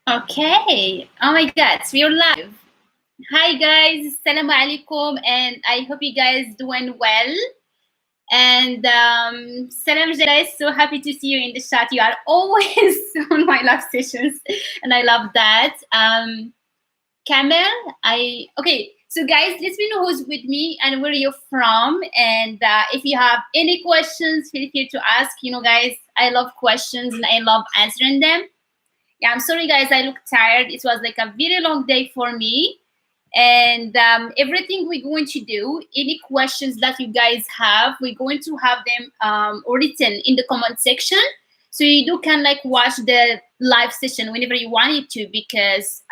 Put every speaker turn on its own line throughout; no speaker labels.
Okay. Oh my God, so we're live. Hi guys, Assalamu alaikum, and I hope you guys doing well. And salam guys, so happy to see you in the chat. You are always on my live sessions, and I love that. Kamel, okay. So guys, let me know who's with me and where you're from, and if you have any questions, feel free to ask. You know, guys, I love questions and I love answering them. Yeah, I'm sorry guys, I look tired. It was like a very long day for me. And everything we're going to do, any questions that you guys have, we're going to have them written in the comment section. So you can like watch the live session whenever you want it to, because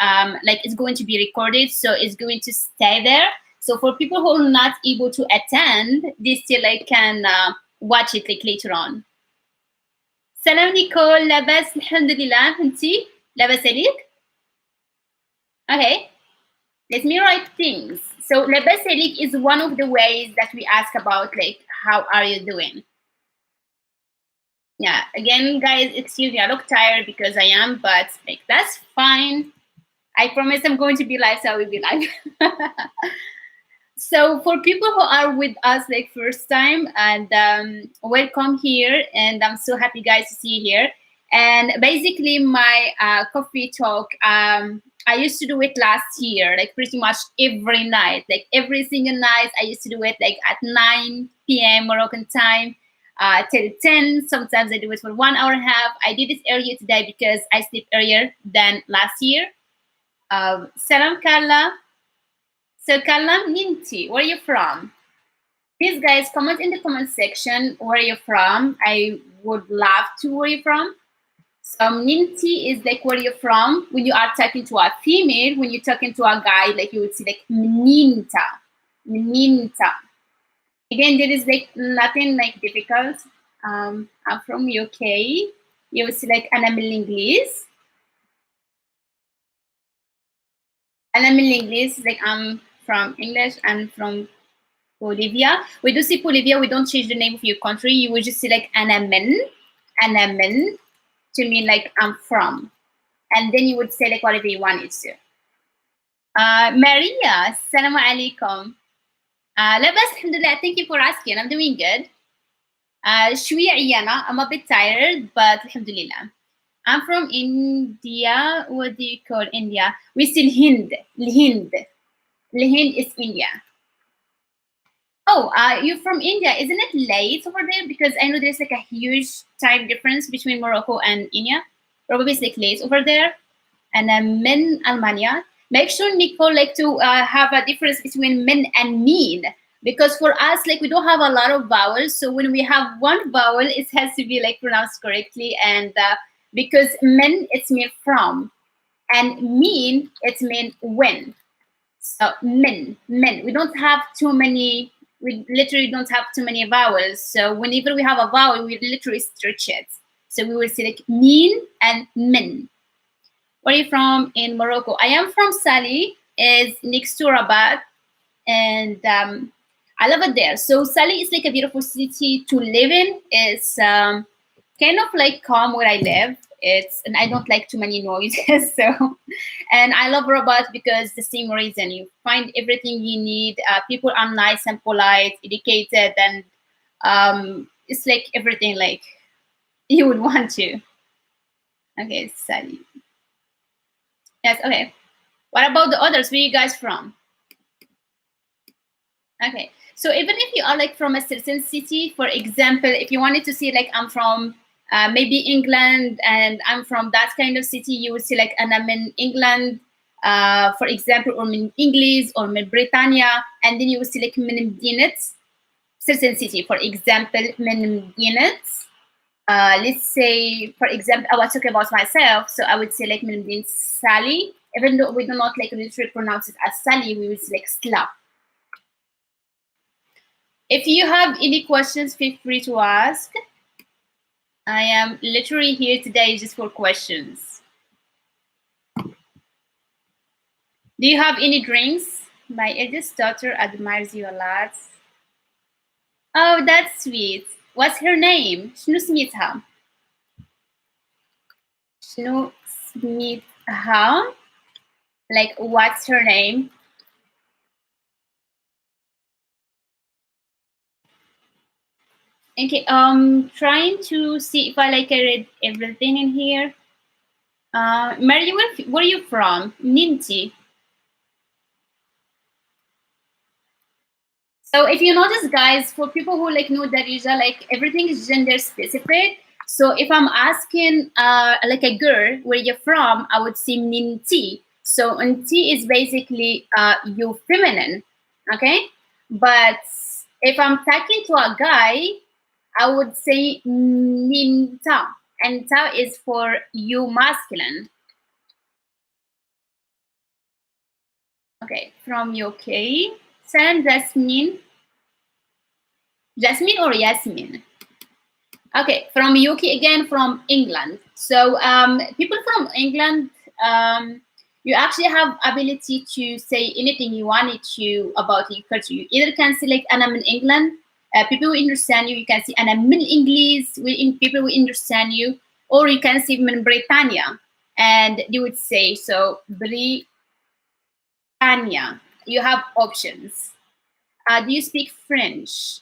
like it's going to be recorded, so it's going to stay there. So for people who are not able to attend, they still like can watch it like later on. سلام نيكول، لاباس الحمد لله، انتي لاباس عليك؟ Okay, let me write things. So لاباس عليك is one of the ways that we ask about like how are you doing. Yeah, again guys, excuse me, I look tired because I am, but like that's fine. I promise I'm going to be live, so I will be live. So for people who are with us like first time, and welcome here, and I'm so happy guys to see you here. And basically my coffee talk, I used to do it last year, like pretty much every night, like every single night. I used to do it like at 9 p.m. Moroccan time till 10. Sometimes I do it for 1 hour and a half. I did it earlier today because I sleep earlier than last year. Salam Carla. So Kalam Ninti, where are you from? Please guys, comment in the comment section where you're from. I would love to where you're from. So Ninti is like where you're from. When you are talking to a female, when you're talking to a guy, like you would say like Mninta. Mninta. Again, there is like nothing like difficult. I'm from UK. You would say like أنا من الإنجليز. أنا من الإنجليز, like I'm from English and from Bolivia. We do see Bolivia, we don't change the name of your country. You would just say like Anamen to mean like I'm from. And then you would say like whatever you want it to. Maria, Assalamu alaikum. Labas, alhamdulillah, thank you for asking. I'm doing good. شوية عيانة, I'm a bit tired, but alhamdulillah. I'm from India. What do you call India? We say Hind. Hind. Hind is India. Oh, you're from India. Isn't it late over there? Because I know there's like a huge time difference between Morocco and India. Probably it's like late over there. And min Almania. Make sure, Nicole, like to have a difference between min and mean. Because for us, like we don't have a lot of vowels. So when we have one vowel, it has to be like pronounced correctly. And because min, it's mean from. And mean, it's mean when. So min. We don't have too many. We literally don't have too many vowels. So whenever we have a vowel, we literally stretch it. So we will say like mean and min. Where are you from in Morocco? I am from Sali, is next to Rabat. And I love it there. So Sali is like a beautiful city to live in. It's kind of like calm where I live. And I don't like too many noises. So, and I love Rabat because the same reason, you find everything you need. People are nice and polite, educated, and it's like everything like you would want to. Okay, Sally. Yes, okay. What about the others? Where are you guys from? Okay, so even if you are like from a certain city, for example, if you wanted to see like I'm from maybe England and I'm from that kind of city, you would see like and I'm in England, for example, or in English or in Britannia, and then you would see like من مدينة certain city, for example, من مدينة. Let's say, for example, I was talking about myself, so I would say like من مدينة Sally, even though we do not like literally pronounce it as Sally, we would say like Sla. If you have any questions, feel free to ask. I am literally here today just for questions. Do you have any drinks? My eldest daughter admires you a lot. Oh, that's sweet. What's her name? شنو سميتها? شنو How? Like, what's her name? Okay, trying to see if I read everything in here. Mary, where are you from? Ninti. So if you notice, guys, for people who know Darija, everything is gender specific. So if I'm asking like a girl, where you're from, I would say Ninti. So Ninti is basically you feminine, okay? But if I'm talking to a guy, I would say Ninta. And Ta is for you masculine. Okay, from UK. Salam Jasmine. Jasmine or Yasmin? Okay, from UK again, from England. So people from England, you actually have ability to say anything you wanted to about your culture. You either can say like, "I'm in England," people will understand you. You can say, "I'm in English," people will understand you, or you can say, "I'm in Britannia," and you would say so. Britannia. You have options. Do you speak French?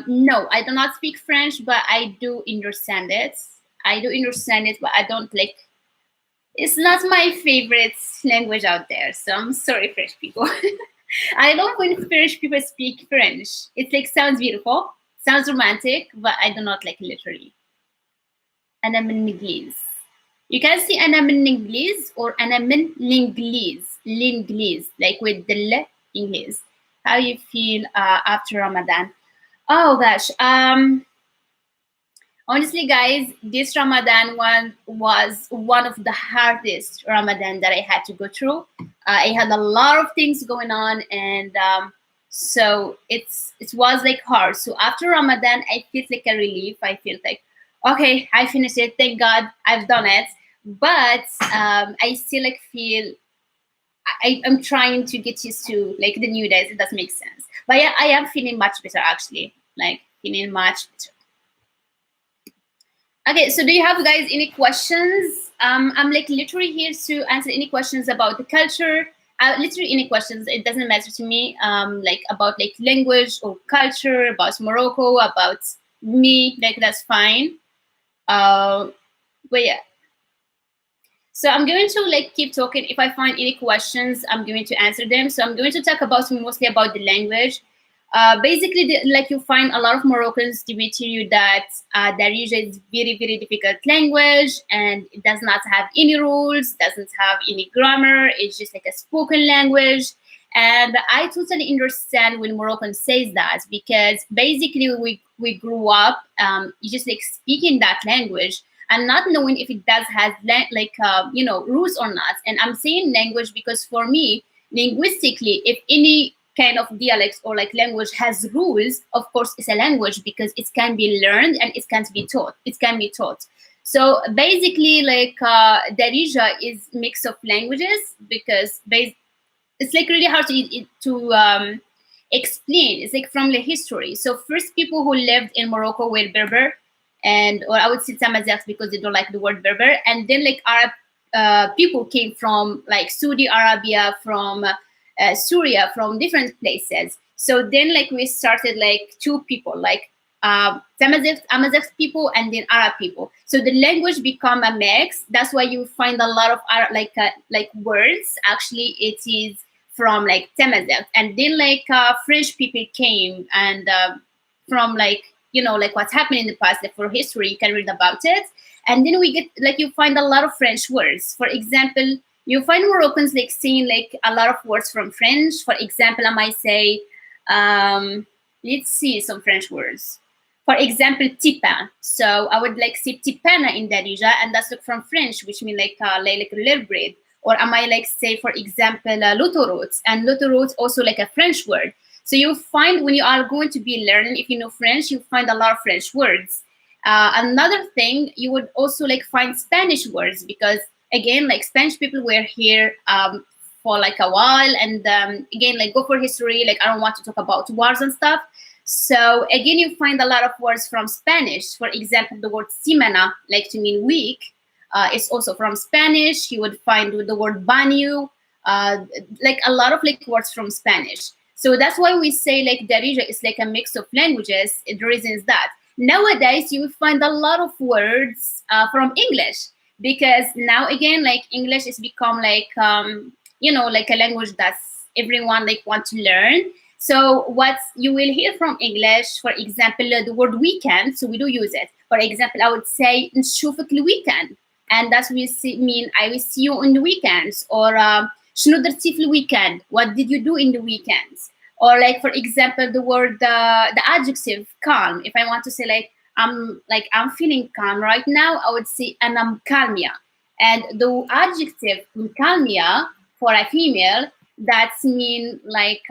No, I do not speak French, but I do understand it. I do understand it, but I don't like. It's not my favorite language out there, so I'm sorry, French people. I love when French people speak French. It's like sounds beautiful, sounds romantic, but I do not like literally. أنا من إنجليز. You can see أنا من إنجليز or أنا من الإنجليز, like with the l English. How you feel after Ramadan? Oh gosh. Honestly, guys, this Ramadan one was one of the hardest Ramadan that I had to go through. I had a lot of things going on, and so it was like hard. So after Ramadan, I feel like a relief. I feel like, okay, I finished it. Thank God, I've done it. But I still like feel I'm trying to get used to like the new days. It does make sense. But yeah, I am feeling much better actually. Like feeling much better. Okay, so do you have guys any questions? I'm like literally here to answer any questions about the culture. Literally any questions. It doesn't matter to me. Like about like language or culture, about Morocco, about me. Like that's fine. But yeah. So I'm going to like keep talking. If I find any questions, I'm going to answer them. So I'm going to talk about mostly about the language. Basically, like you find a lot of Moroccans debate to you that Darija is very difficult language and it does not have any rules, doesn't have any grammar. It's just like a spoken language. And I totally understand when Moroccan says that because basically we grew up just like speaking that language and not knowing if it does have rules or not. And I'm saying language because for me, linguistically, if any kind of dialect or like language has rules, of course it's a language because it can be learned and it can be taught. It can be taught. So basically, like Darija is mix of languages because it's like really hard to explain. It's like from the history. So first people who lived in Morocco were Berber, and or I would say Tamazighs because they don't like the word Berber. And then like Arab people came from like Saudi Arabia, from Syria, from different places. So then like we started like two people, like Tamazighs people and then Arab people. So the language become a mix. That's why you find a lot of Arab, like words. Actually, it is from like Tamazight, and then like French people came and from like like what's happened in the past, like for history you can read about it, and then we get like you find a lot of French words. For example, you find Moroccans like saying like a lot of words from French. For example, I might say, let's see some French words. For example, tipin. So I would like say tipana in Darija, and that's like from French, which means like little bread. Or I might like say, for example, l'autoroute, and l'autoroute also like a French word. So you find when you are going to be learning, if you know French, you find a lot of French words. Another thing, you would also like find Spanish words because again, like Spanish people were here for like a while, and again, like go for history. Like I don't want to talk about wars and stuff. So again, you find a lot of words from Spanish. For example, the word semana, like to mean week. It's also from Spanish. You would find the word baño, like a lot of like words from Spanish. So that's why we say like Darija is like a mix of languages. The reason is that nowadays you will find a lot of words from English, because now again like English has become like like a language that's everyone like want to learn. So what you will hear from English, for example, the word weekend, so we do use it. For example, I would say نشوفك الweekend, and that will mean I will see you on the weekends, or شنو درتي في الweekend, what did you do in the weekends? Or like for example the word the adjective calm, if I want to say I'm feeling calm right now, I would say أنا calmia. And the adjective calmia for a female, that's mean like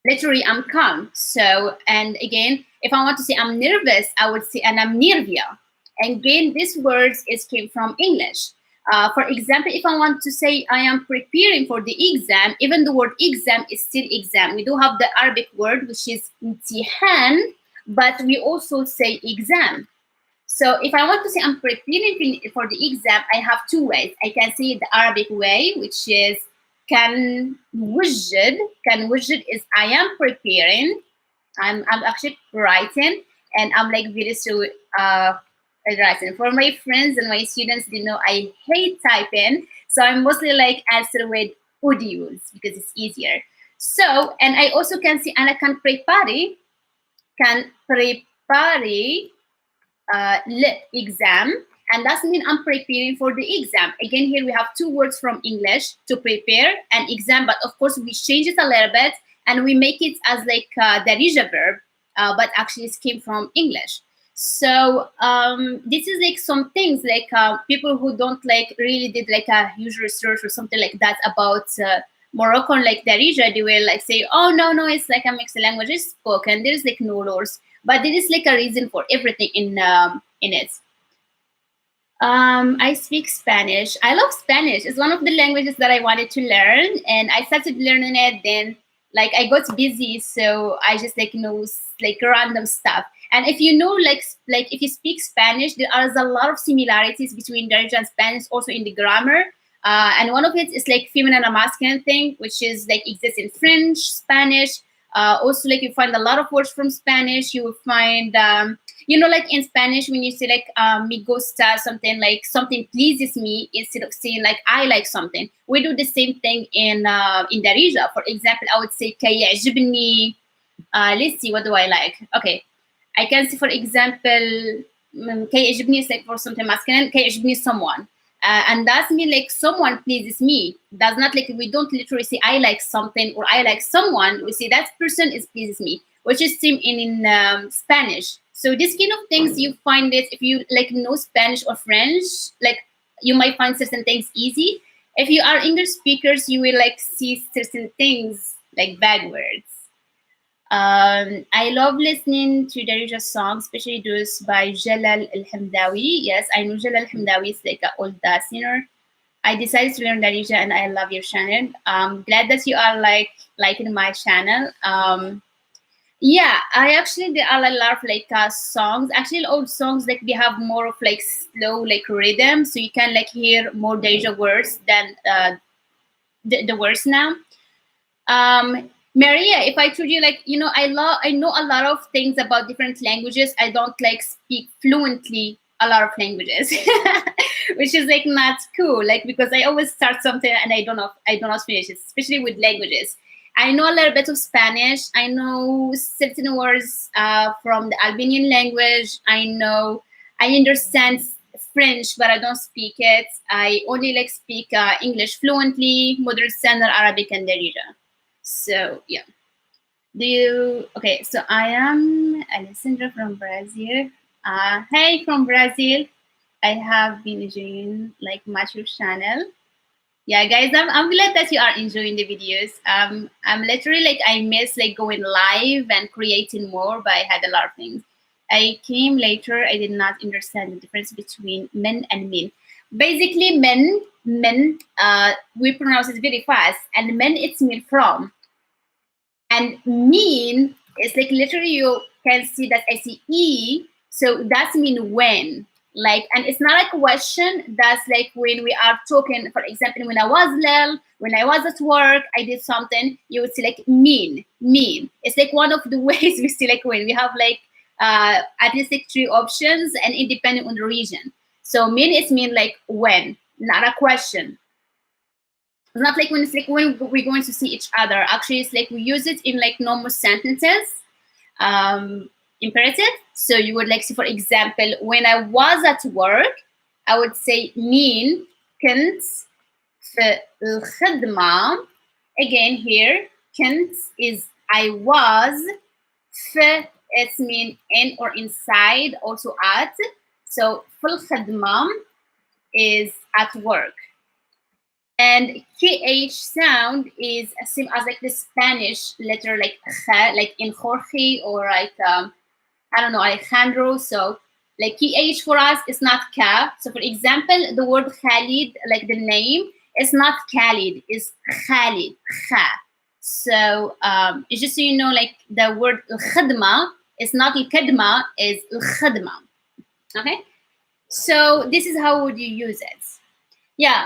literally I'm calm. So, and again, if I want to say I'm nervous, I would say and I'm nervia. And again, these words came from English. For example, if I want to say I am preparing for the exam, even the word exam is still exam. We do have the Arabic word, which is imtihan, but we also say exam. So if I want to say I'm preparing for the exam, I have two ways. I can say the Arabic way, which is can wujud. Can wujud is I am preparing. I'm actually writing, and I'm like very so writing. For my friends and my students, they know I hate typing, so I'm mostly like answer with audios because it's easier. So, and I also can say, and I can prepare exam, and that means I'm preparing for the exam. Again, here we have two words from English, to prepare and exam, but of course we change it a little bit and we make it as like Darija verb, but actually it came from English. So this is like some things like people who don't like really did like a huge research or something like that about Moroccan like Darija, they will like say, oh no, it's like a mixed language, it's spoken, there's like no laws, but there is like a reason for everything in it. I speak Spanish. I love Spanish. It's one of the languages that I wanted to learn, and I started learning it. Then, like, I got busy, so I just like know like random stuff. And if you know, like if you speak Spanish, there are a lot of similarities between Darija and Spanish, also in the grammar. And one of it is like feminine and masculine thing, which is like exists in French, Spanish. Also, like you find a lot of words from Spanish. You will find, like in Spanish, when you say like me gusta, something like something pleases me, instead of saying like I like something. We do the same thing in Darija. For example, I would say كيعجبني. Let's see, what do I like? Okay, I can say, for example, كيعجبني is like for something masculine. كيعجبني someone. And that's mean like someone pleases me. That's not like we don't literally say I like something or I like someone. We say that person is pleases me, which is same in Spanish. So this kind of things you find it if you like know Spanish or French, like you might find certain things easy. If you are English speakers, you will like see certain things like bad words. I love listening to Darija's songs, especially those by Jalal Al-Hamdawi. Yes, I know Jalal Al-Hamdawi is like an old singer. I decided to learn Darija, and I love your channel. Glad that you are liking my channel. Yeah, I actually there are a lot of like songs. Actually, old songs like they have more of like slow like rhythm, so you can like hear more Darija words than the words now. Maria, if I told you like I know a lot of things about different languages. I don't like speak fluently a lot of languages, which is like not cool. Like because I always start something and I don't finish it, especially with languages. I know a little bit of Spanish. I know certain words from the Albanian language. I understand French, but I don't speak it. I only like speak English fluently, modern standard Arabic, and Darija. So yeah. Okay, so I am Alessandra from Brazil. Hey, from Brazil. I have been enjoying like much your channel. Yeah, guys, I'm glad that you are enjoying the videos. I'm literally like I miss like going live and creating more, but I had a lot of things. I came later. I did not understand the difference between men and men. Basically, men, we pronounce it very fast, and men it's mean from. And mean is like literally you can see that I see E, so that's mean when. Like, and it's not a question. That's like when we are talking, for example, when I was little, when I was at work, I did something, you would say like mean. It's like one of the ways we see like when we have like at least like 3 options and independent on the region. So mean is mean like when, not a question. It's not like when it's like when we're going to see each other. Actually, it's like we use it in like normal sentences. Imperative. So you would like, say, for example, when I was at work, I would say mean كنت في الخدمة. Again here, كنت is I was. في it's mean in or inside, also at. So في الخدمة is at work. And KH sound is same as like the Spanish letter, like in Jorge, or like I don't know, Alejandro. So like KH for us is not Ka. So for example, the word Khalid, like the name, is not Khalid, it's Khalid, Kha. So it's just so you know, like the word khadma is not al-kadma, is al-khadma. Okay? So this is how would you use it. Yeah,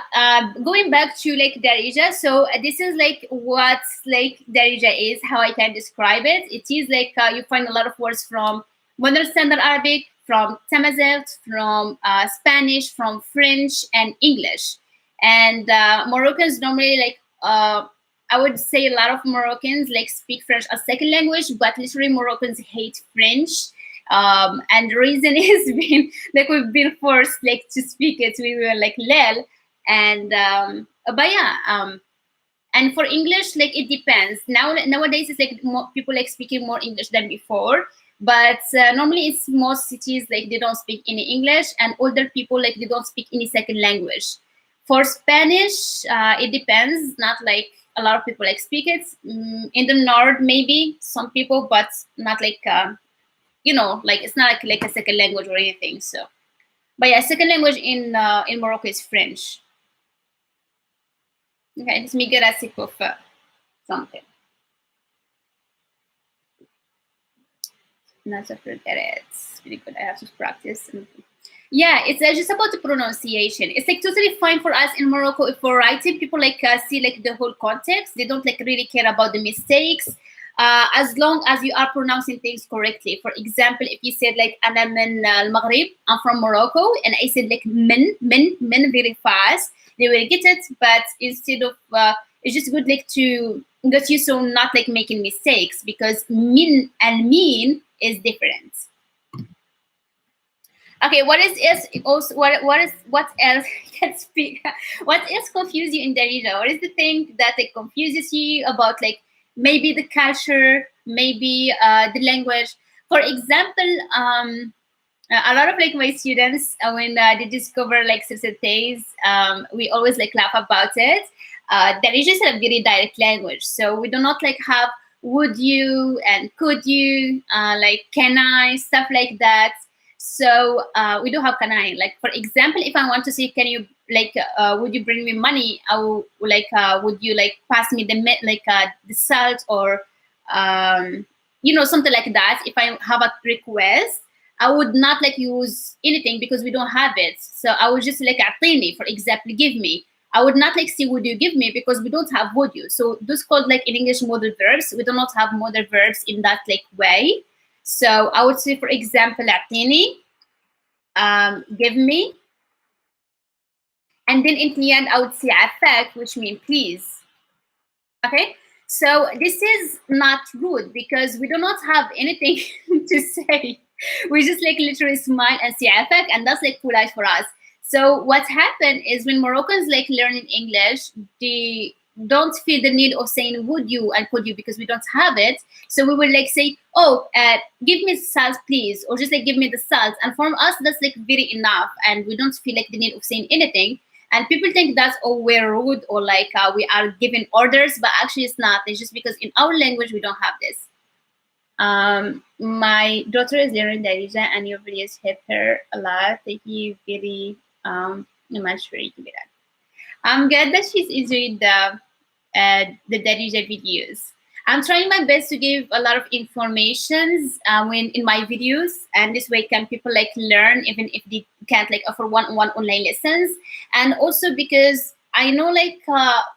going back to like Darija. So this is like what like Darija is, how I can describe it. It is like you find a lot of words from Modern Standard Arabic, from Tamazight, from Spanish, from French, and English. And Moroccans normally like I would say a lot of Moroccans like speak French as second language, but literally Moroccans hate French. And the reason is being like we've been forced like to speak it. We were like lel. And but yeah, and for English, like it depends. Nowadays it's like more people like speaking more English than before, but normally it's most cities like they don't speak any English, and older people like they don't speak any second language. For Spanish, it depends. Not like a lot of people like speak it. In the north, maybe some people, but not like you know, like it's not like a second language or anything. So, but yeah, second language in Morocco is French. Okay, let me get a sip of something. Not to forget it. It's really good. I have to practice. Yeah, it's just about the pronunciation. It's like totally fine for us in Morocco if we're writing. People like see like the whole context. They don't like really care about the mistakes. As long as you are pronouncing things correctly. For example, if you said like أنا من المغرب, I'm from Morocco, and I said like من very fast, they will get it. But instead of it's just good like to get you so not like making mistakes, because min and mean is different. Okay, what else can speak? What else confuses you in Darija? What is the thing that like confuses you about like maybe the culture, maybe the language? For example, a lot of like my students when they discover like societies, we always like laugh about it. Darija is a very direct language, so we do not like have would you and could you, like can I, stuff like that. So we do have kanai. Like for example, if I want to say, can you like would you bring me money? I will like would you like pass me the salt, or you know, something like that. If I have a request, I would not like use anything because we don't have it. So I would just like atini, for example, give me. I would not like say would you give me because we don't have would you. So those called like in English modal verbs. We do not have modal verbs in that like way. So I would say, for example, atini, give me. And then in the end, I would say affect, which means please. Okay, so this is not good because we do not have anything to say. We just like literally smile and say affect, and that's like polite for us. So what happened is when Moroccans like learning English, they don't feel the need of saying would you and could you because we don't have it. So we will like say, oh, give me salt, please, or just like give me the salt. And for us, that's like very enough, and we don't feel like the need of saying anything. And people think that's, oh, we're rude, or like we are giving orders, but actually it's not. It's just because in our language we don't have this. My daughter is learning Darija, and your videos help her a lot. Thank you very much for that. I'm glad that she's enjoyed the Darija videos. I'm trying my best to give a lot of informations when in my videos, and this way can people like learn even if they can't like offer one-on-one online lessons. And also because I know like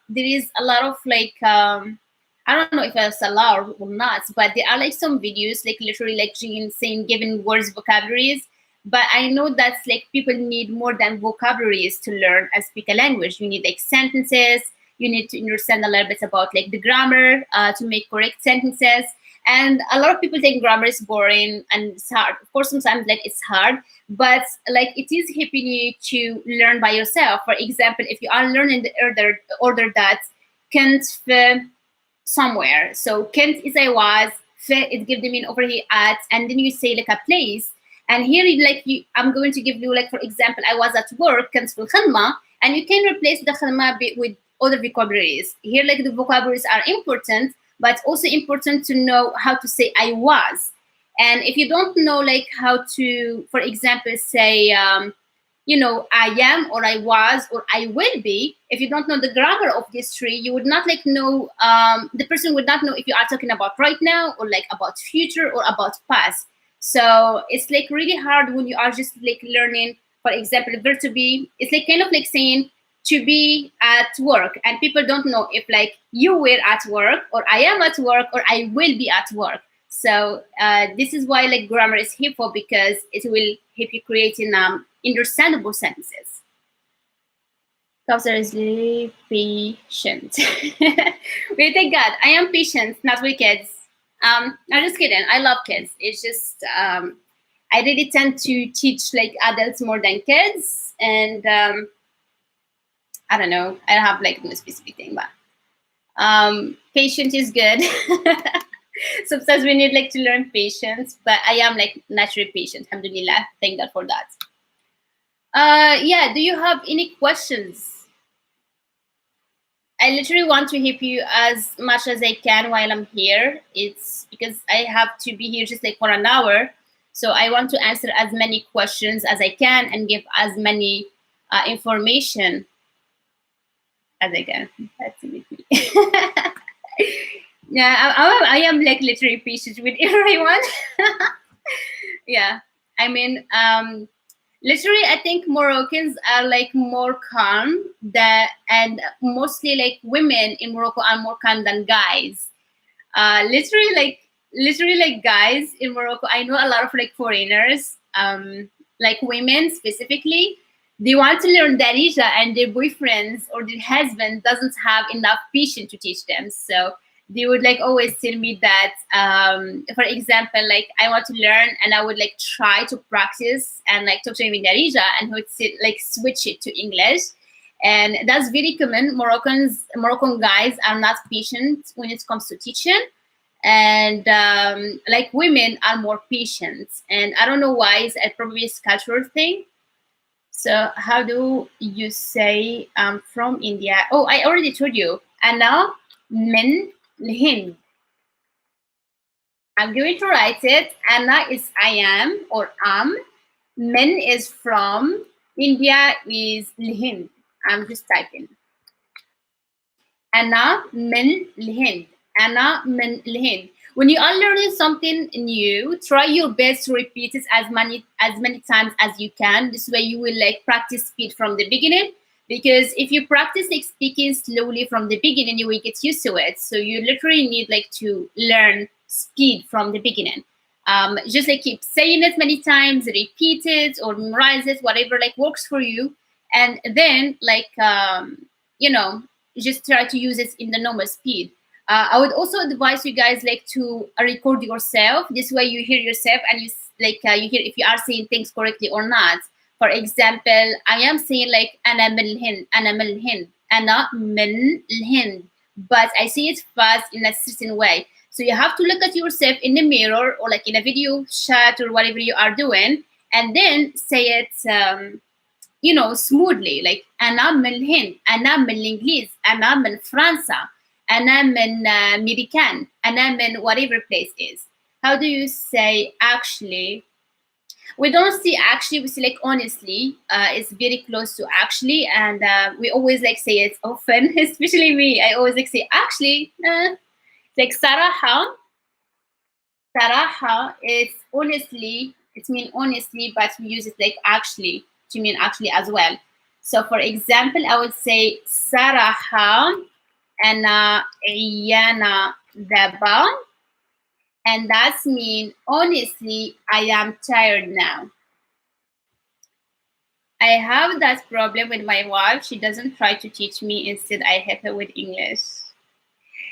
there is a lot of like I don't know if it's allowed or not, but there are like some videos like literally like saying given words vocabularies. But I know that's like people need more than vocabularies to learn and speak a language. You need like sentences. You need to understand a little bit about like the grammar to make correct sentences. And a lot of people think grammar is boring and it's hard. Of course, sometimes like it's hard, but like it is helping you to learn by yourself. For example, if you are learning the order that can't somewhere. So Kent is I was, it give them in over here at, and then you say like a place. And here like I'm going to give you like for example, I was at work, كنت في الخدمة, and you can replace the خدمة with other vocabularies. Here like the vocabularies are important, but also important to know how to say I was. And if you don't know like how to, for example, say I am or I was or I will be, if you don't know the grammar of this tree, you would not like know, the person would not know if you are talking about right now or like about future or about past. So it's like really hard when you are just like learning, for example, verb to be. It's like kind of like saying to be at work, and people don't know if like you were at work or I am at work or I will be at work. So this is why like grammar is helpful, because it will help you creating understandable sentences. KAWTAR is really patient. We thank God. I am patient, not with kids. I'm just kidding. I love kids. It's just I really tend to teach like adults more than kids, and I don't know. I don't have like no specific thing, but patience is good. Sometimes we need like to learn patience, but I am like naturally patient. Alhamdulillah. Thank God for that. Yeah, do you have any questions? I literally want to help you as much as I can while I'm here. It's because I have to be here just like for an hour. So I want to answer as many questions as I can and give as many information as I can. That's with me. Yeah, I am like literally patient with everyone. Yeah, I mean, literally, I think Moroccans are like more calm and mostly like women in Morocco are more calm than guys. Literally like guys in Morocco, I know a lot of like foreigners, like women specifically, they want to learn Darija and their boyfriends or their husband doesn't have enough patience to teach them. So they would like always tell me that, for example, like I want to learn and I would like try to practice and like talk to him in Darija, and he would like switch it to English. And that's very common. Moroccan guys are not patient when it comes to teaching. And like women are more patient. And I don't know why, it's probably a cultural thing. So how do you say from India? Oh, I already told you. Ana min الهند. I'm going to write it. Anna is I am or am. Min is from. India is الهند. I'm just typing. Anna min الهند. Anna min الهند. When you are learning something new, try your best to repeat it as many times as you can. This way you will like practice speed from the beginning. Because if you practice like speaking slowly from the beginning, you will get used to it. So you literally need like to learn speed from the beginning. Just like keep saying it many times, repeat it or memorize it, whatever like works for you. And then like, just try to use it in the normal speed. I would also advise you guys like to record yourself. This way you hear yourself and you you hear if you are saying things correctly or not. For example, I am saying like أنا من الهند, أنا من الهند, أنا من الهند, but I say it fast in a certain way. So you have to look at yourself in the mirror or like in a video chat or whatever you are doing, and then say it, smoothly. Like أنا من الهند, أنا من الإنجليز, أنا من فرنسا, أنا من American, أنا من whatever place is. How do you say actually? We don't see actually, we see like honestly. It's very close to actually, and we always like say it often, especially me. I always like say actually. Like Saraha is honestly, it means honestly, but we use it like actually to mean actually as well. So for example, I would say Saraha and Iyana Daba, and that's mean honestly, I am tired now. I have that problem with my wife. She doesn't try to teach me, instead I help her with English.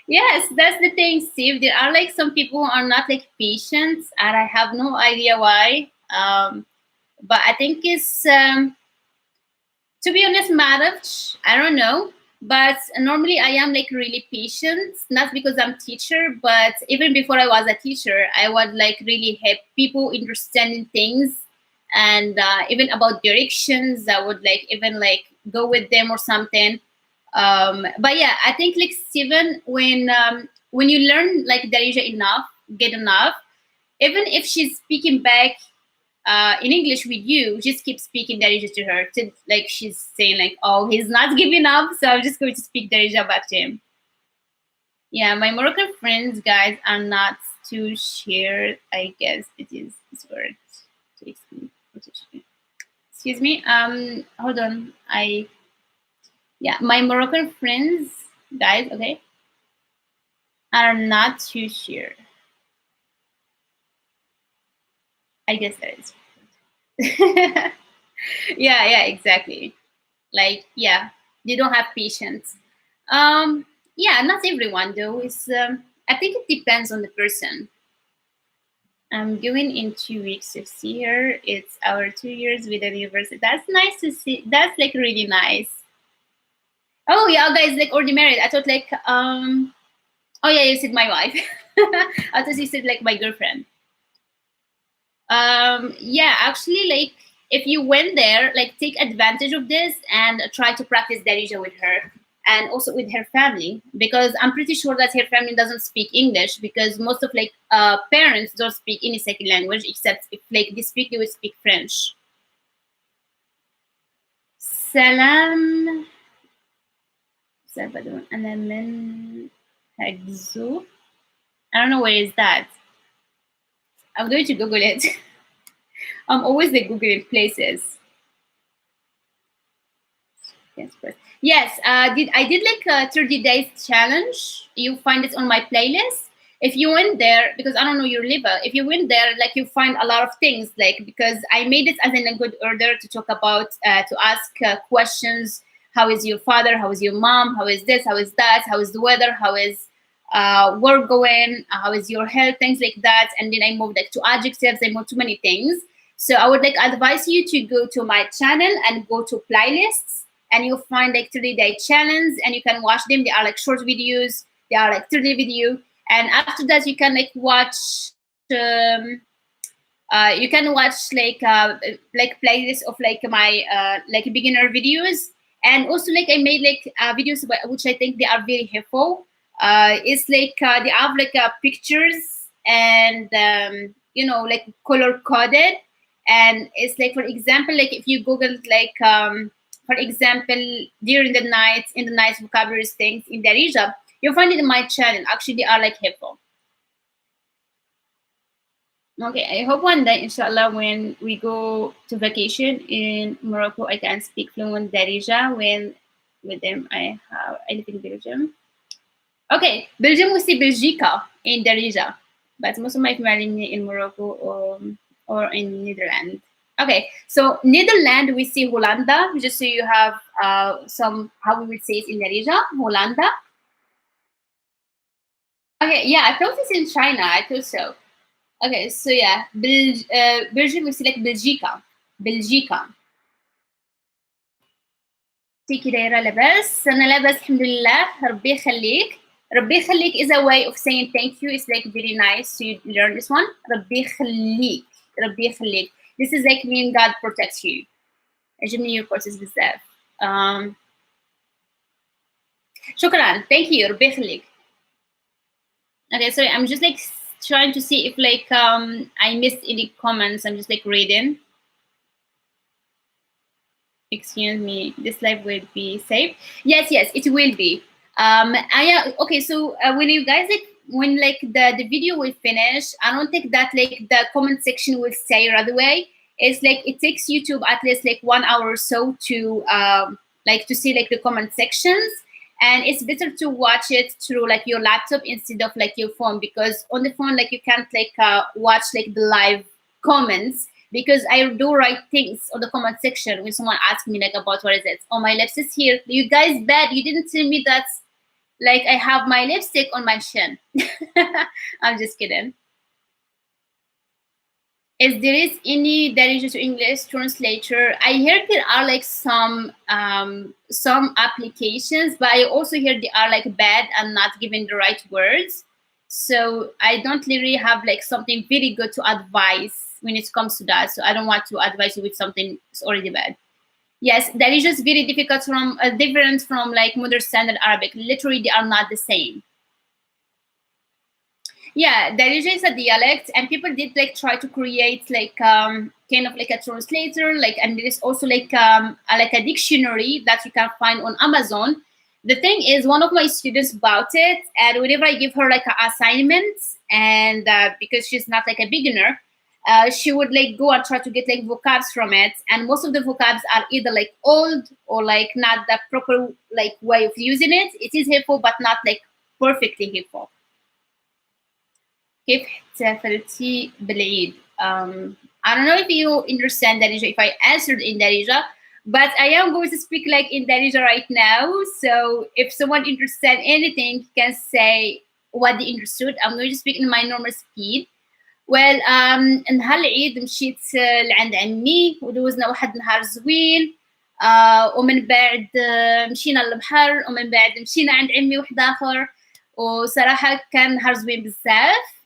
Yes, that's the thing, Steve. There are like some people who are not like patient, and I have no idea why. But I think it's to be honest, marriage. I don't know, but normally I am like really patient. Not because I'm teacher, but even before I was a teacher, I would like really help people understanding things, and even about directions. I would like even like go with them or something. But yeah, I think like Steven, when you learn like Darija enough, get enough, even if she's speaking back in English with you, just keep speaking Darija to her. To, like she's saying like, oh, he's not giving up, so I'm just going to speak Darija back to him. Yeah, my Moroccan friends, guys, are not too sure. I guess it is this word to explain. Excuse me. Hold on. Yeah, my Moroccan friends, guys, okay, are not too sure. I guess that is. Yeah, exactly. Like, yeah, they don't have patience. Yeah, not everyone though. It's I think it depends on the person. I'm going in 2 weeks to see her. It's our 2 years with the university. That's nice to see. That's like really nice. Oh yeah, guys, like already married. I thought like oh yeah, you said my wife. I thought you said like my girlfriend. Yeah, actually, like if you went there, like take advantage of this and try to practice Darija with her and also with her family, because I'm pretty sure that her family doesn't speak English, because most of like parents don't speak any second language except if like they would speak French. Salam Salvador and then Hagzu. I don't know where is that. I'm going to Google it. I'm always like Googling places. Yes, first. Yes, I did like a 30 days challenge. You find it on my playlist. If you went there, because I don't know your liver, if you went there, like you find a lot of things, like because I made it as in a good order to talk about, to ask questions. How is your father? How is your mom? How is this? How is that? How is the weather? How is work going? How is your health? Things like that. And then I moved like to adjectives. I moved too many things. So I would like advise you to go to my channel and go to playlists, and you'll find like 30-day challenge, and you can watch them. They are like short videos. They are like 30 video, and after that you can like watch. Um, you can watch like playlists of like my like beginner videos, and also like I made like videos which I think they are very helpful. It's like they have like pictures, and like color coded, and it's like for example like if you google like for example during the night in the night vocabulary things in Darija, you'll find it in my channel. Actually they are like helpful. Okay, I hope one day, inshallah, when we go to vacation in Morocco, I can speak fluent Darija when with them I live in Belgium. Okay, Belgium we say Belgica in Darija, but most of my family in Morocco or in Netherlands. Okay, so Netherlands we say Hollanda, just so you have some how we would say it in Darija, Hollanda. Okay, yeah, I thought it's in China. I thought so. Okay, so yeah, Belgium we select Belgica. Belgica. كيف دايرة لاباس؟ أنا لاباس الحمد لله، ربي يخليك. ربي يخليك is a way of saying thank you. It's like very nice to learn this one. ربي يخليك. ربي يخليك. This is like mean God protects you. عجبني your courses بزاف. شكرا. Thank you. ربي يخليك. Okay, sorry, I'm just like trying to see if like I missed any comments. I'm just like reading. Excuse me, this live will be safe. Yes, it will be. Okay, so when you guys like when like the video will finish, I don't think that like the comment section will say right away. It's like it takes YouTube at least like 1 hour or so to like to see like the comment sections, and it's better to watch it through like your laptop instead of like your phone, because on the phone like you can't like watch like the live comments, because I do write things on the comment section when someone asks me like about what is it. Oh, my lips is here. You guys bad. You didn't tell me that like I have my lipstick on my chin. I'm just kidding. If there is any Darija to English translator, I heard there are like some applications, but I also hear they are like bad and not giving the right words. So I don't really have like something very good to advise when it comes to that. So I don't want to advise you with something that's already bad. Yes, Darija is very difficult from different from like modern standard Arabic. Literally, they are not the same. Yeah, Darija is a dialect, and people did like try to create like kind of like a translator, like, and there is also like like a dictionary that you can find on Amazon. The thing is, one of my students bought it, and whenever I give her like assignments, and because she's not like a beginner, she would like go and try to get like vocabs from it, and most of the vocabs are either like old or like not the proper like way of using it. It is helpful, but not like perfectly helpful. كيف احتفلتي بالعيد? I don't know if you understand Darija, if I answered in Darija, but I am going to speak like in Darija right now. So if someone understand anything, can say what they understood. I'm going to speak in my normal speed. Well, نهار العيد مشيت لعند عمي ودوزنا واحد نهار زوين. ومن بعد مشينا للبحر، ومن بعد مشينا عند عمي واحد آخر، وصراحة كان نهار زوين بزاف.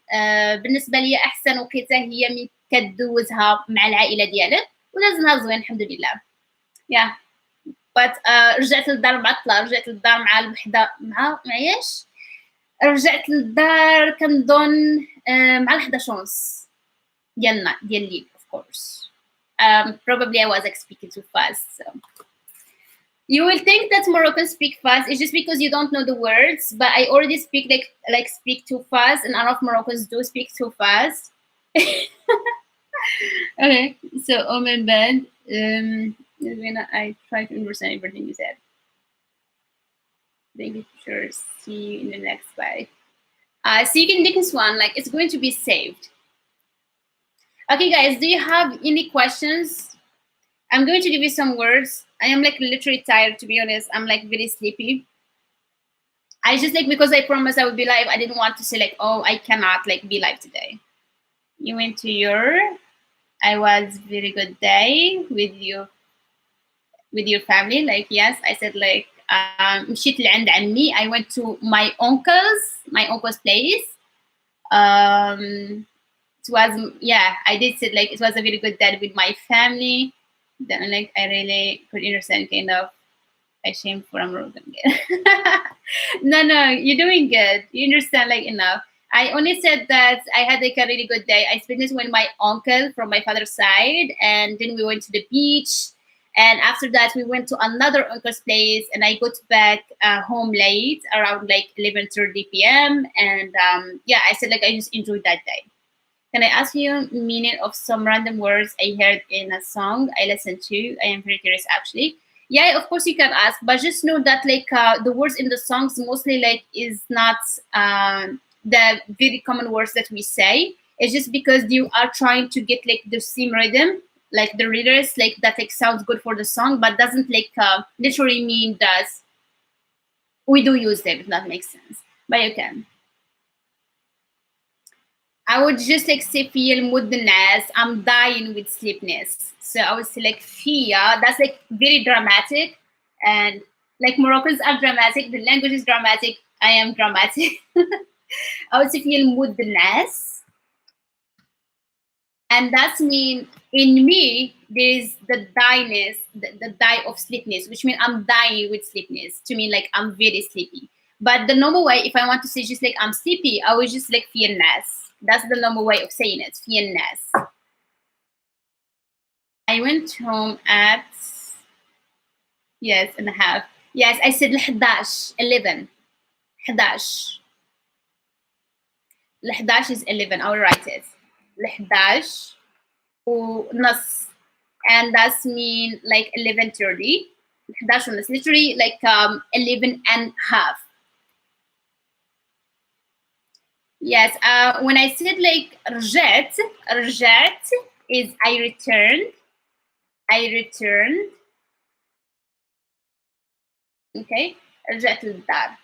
بالنسبه لي احسن وقيته هي ملي كدوزها مع العائله ديالك، وداز نهار زوين الحمد لله. يا رجعت للدار معطله، رجعت للدار مع الوحده مع ايش، رجعت للدار كنظن مع 11 ونص ديال الليل. of course probably I was like speaking too fast. So you will think that Moroccans speak fast. It's just because you don't know the words. But I already speak like speak too fast, and a lot of Moroccans do speak too fast. Okay, so my bad. When I try to understand everything you said. Thank you. Sure. See you in the next slide. So you can take this one. Like it's going to be saved. Okay, guys. Do you have any questions? I'm going to give you some words. I am like literally tired, to be honest. I'm like very sleepy. I just like, because I promised I would be live, I didn't want to say like, oh, I cannot like be live today. You went to your, I was very good day with your family. Like, yes, I said like, مشيت لعند عمي. I went to my uncle's place. It was, yeah, I did say like, it was a very good day with my family. Then like I really could understand kind of ashamed for Moroccan. No, you're doing good. You understand like enough. I only said that I had like a really good day. I spent this with my uncle from my father's side, and then we went to the beach, and after that we went to another uncle's place, and I got back home late around like 11:30 p.m. and yeah, I said like I just enjoyed that day. Can I ask you meaning of some random words I heard in a song I listened to? I am very curious, actually. Yeah, of course you can ask, but just know that like the words in the songs mostly like is not the very common words that we say. It's just because you are trying to get like the same rhythm, like the readers like that like sounds good for the song, but doesn't like literally mean that we do use them, if that makes sense. But you can. I would just like say feel mudnas. I'm dying with sleepiness. So I would say like Fia. That's like very dramatic, and like Moroccans are dramatic. The language is dramatic. I am dramatic. I would say feel mudnas, and that's mean in me there is the dryness, the die of sleepiness, which means I'm dying with sleepiness. To me, like I'm very sleepy. But the normal way, if I want to say just like I'm sleepy, I would just like feel nas. That's the normal way of saying it. Feel nas. I went home at yes and a half. Yes, I said 11. 11. ال11 is 11. I will write it. ال11 ونص, and that's mean like 11:30. 11 ونص, literally like 11 and half. Yes, when I said like رجعت is I returned. Okay, رجعت للدار.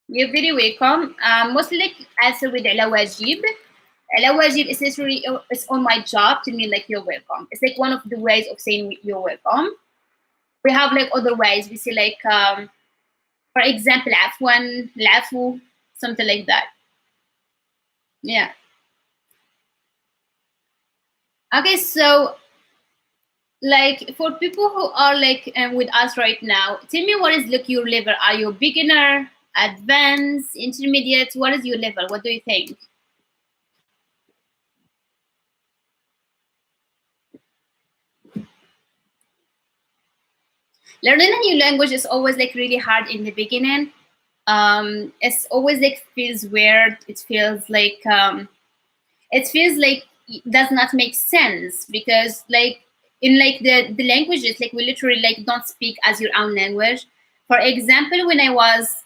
You're very welcome. Mostly like answer with على واجب. على واجب is literally it's on my job to mean like you're welcome. It's like one of the ways of saying you're welcome. We have like other ways. We say like for example عفوا, العفو, something like that. Yeah. Okay, so like for people who are like with us right now, tell me what is like your level. Are you beginner, advanced, intermediate? What is your level? What do you think? Learning a new language is always like really hard in the beginning. It's always like feels weird. It feels like it does not make sense because like in like the languages, like we literally like don't speak as your own language. For example, when I was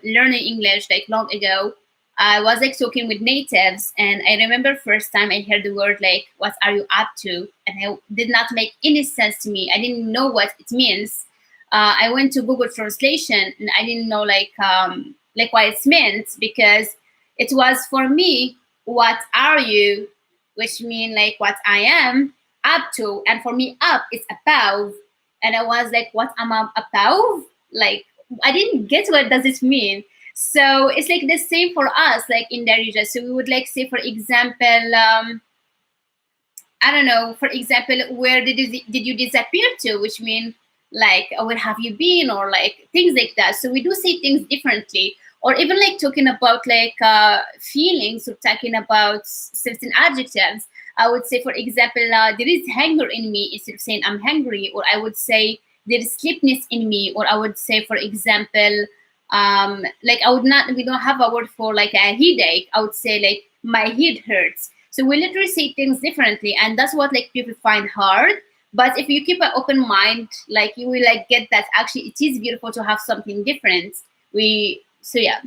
learning English like long ago, I was like talking with natives, and I remember first time I heard the word like "what are you up to," and it did not make any sense to me. I didn't know what it means. I went to Google Translation, and I didn't know like what it meant, because it was for me what are you, which mean like what I am up to, and for me up is above, and I was like what am I above, like I didn't get what does it mean. So it's like the same for us like in Darija. So we would like say for example I don't know, for example, where did you disappear to, which mean like where have you been, or like things like that. So we do say things differently, or even like talking about like feelings, or talking about certain adjectives. I would say, for example, there is hunger in me instead of saying I'm hungry, or I would say there is sleepiness in me, or I would say, for example, like I would not, we don't have a word for like a headache. I would say like my head hurts. So we literally say things differently, and that's what like people find hard. But if you keep an open mind, like you will like get that actually it is beautiful to have something different. So yeah.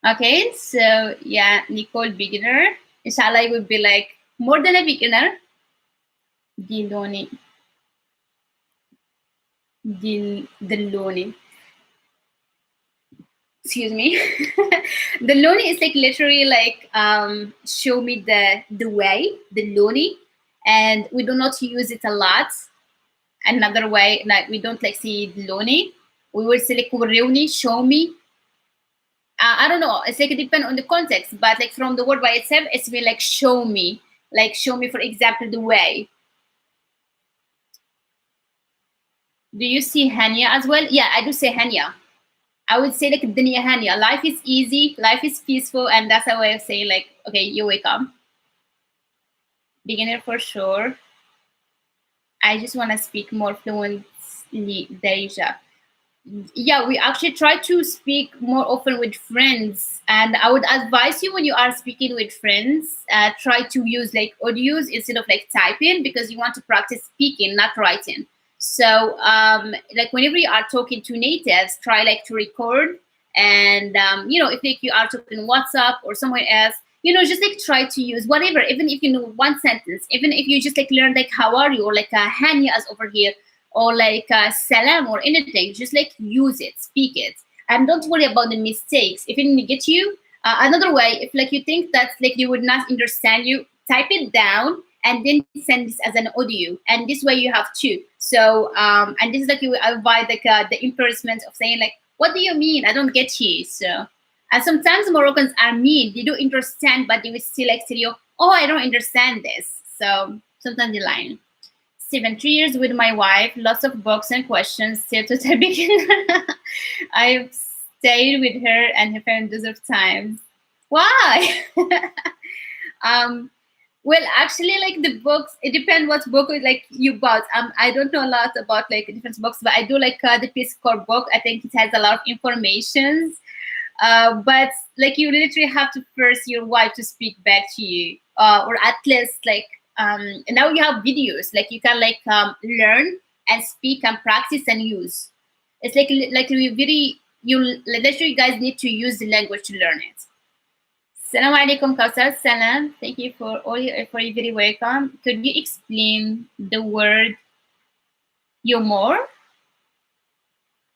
Okay, so yeah, Nicole beginner. Inshallah, I would be like more than a beginner. Diloni. Diloni. Excuse me. The loni is like literally like show me the way, the loni, and we do not use it a lot. Another way, like we don't like see loni, we will say like وريوني, show me. I don't know, it's like it depends on the context, but like from the word by itself it's been like show me, like show me, for example, the way. Do you see Hania as well? Yeah, I do say Hania. I would say like dunya hania. Life is easy, life is peaceful, and that's a way of saying like, okay, you wake up. Beginner for sure. I just want to speak more fluently, Deja. Yeah, we actually try to speak more often with friends, and I would advise you when you are speaking with friends, try to use like audios instead of like typing, because you want to practice speaking, not writing. So like whenever you are talking to natives, try like to record, and you know, if like you are talking WhatsApp or somewhere else, you know, just like try to use whatever, even if you know one sentence, even if you just like learn like how are you, or like hania as over here, or like salam or anything, just like use it, speak it, and don't worry about the mistakes. If it didn't get you, another way, if like you think that like you would not understand you, type it down and then send this as an audio, and this way you have two. So and this is like you avoid like the embarrassment of saying like, what do you mean, I don't get you. So and sometimes Moroccans are mean, they do understand, but they will still like tell you, oh, I don't understand this. So sometimes they lie. 3 years with my wife, lots of books and questions, still to the beginner. I've stayed with her and her family dozens of times. Why? Well, actually, like the books, it depends what book like you bought. I don't know a lot about like different books, but I do like the Peace Corps book. I think it has a lot of information. But like you literally have to force your wife to speak back to you, or at least like now you have videos, like you can like learn and speak and practice and use. It's like you literally guys need to use the language to learn it. Assalamu alaikum, Kawtar. Salam. Thank you for all your for your very welcome. Could you explain the word humor?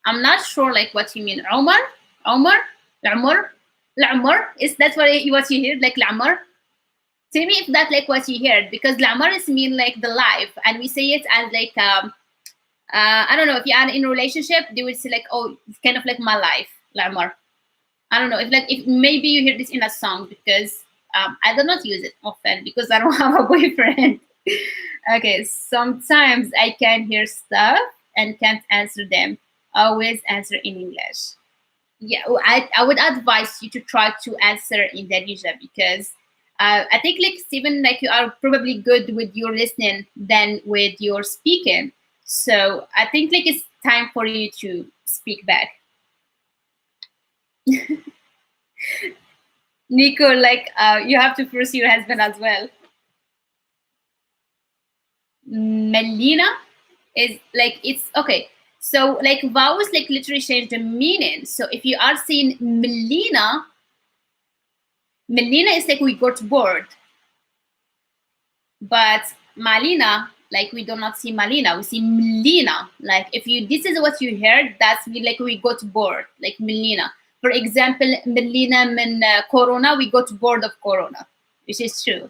I'm not sure like what you mean. Umar? Umar? Is that what you heard? Like Umar? Tell me if that's like what you heard, because Umar is mean like the life, and we say it as like I don't know, if you are in a relationship, they would say like, oh, it's kind of like my life, Umar. I don't know if maybe you hear this in a song, because I do not use it often because I don't have a boyfriend. Okay, sometimes I can hear stuff and can't answer them. Always answer in English. Yeah, I would advise you to try to answer in Darija, because I think like Stephen, like you are probably good with your listening than with your speaking. So I think like it's time for you to speak back. Nico, like you have to force your husband as well. Melina is like, it's okay. So like vowels like literally change the meaning. So if you are saying Melina is like we got bored. But Malina, like we do not see Malina, we see Melina. Like if you this is what you heard, that's like we got bored, like Melina. For example, Melina min Corona, we got bored of Corona, which is true.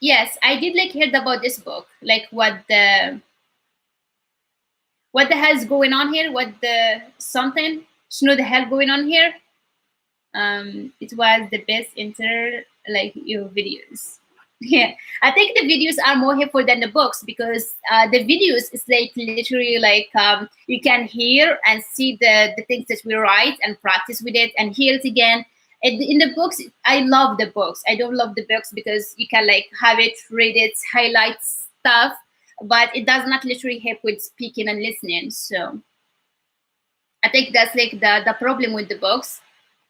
Yes, I did like heard about this book, like what the hell is going on here? What the something? You know the hell going on here? It was the best like your videos. Yeah, I think the videos are more helpful than the books, because the videos is like literally like you can hear and see the things that we write and practice with it and hear it again. And in the books, I love the books. I don't love the books because you can like have it, read it, highlight stuff, but it does not literally help with speaking and listening. So I think that's like the problem with the books.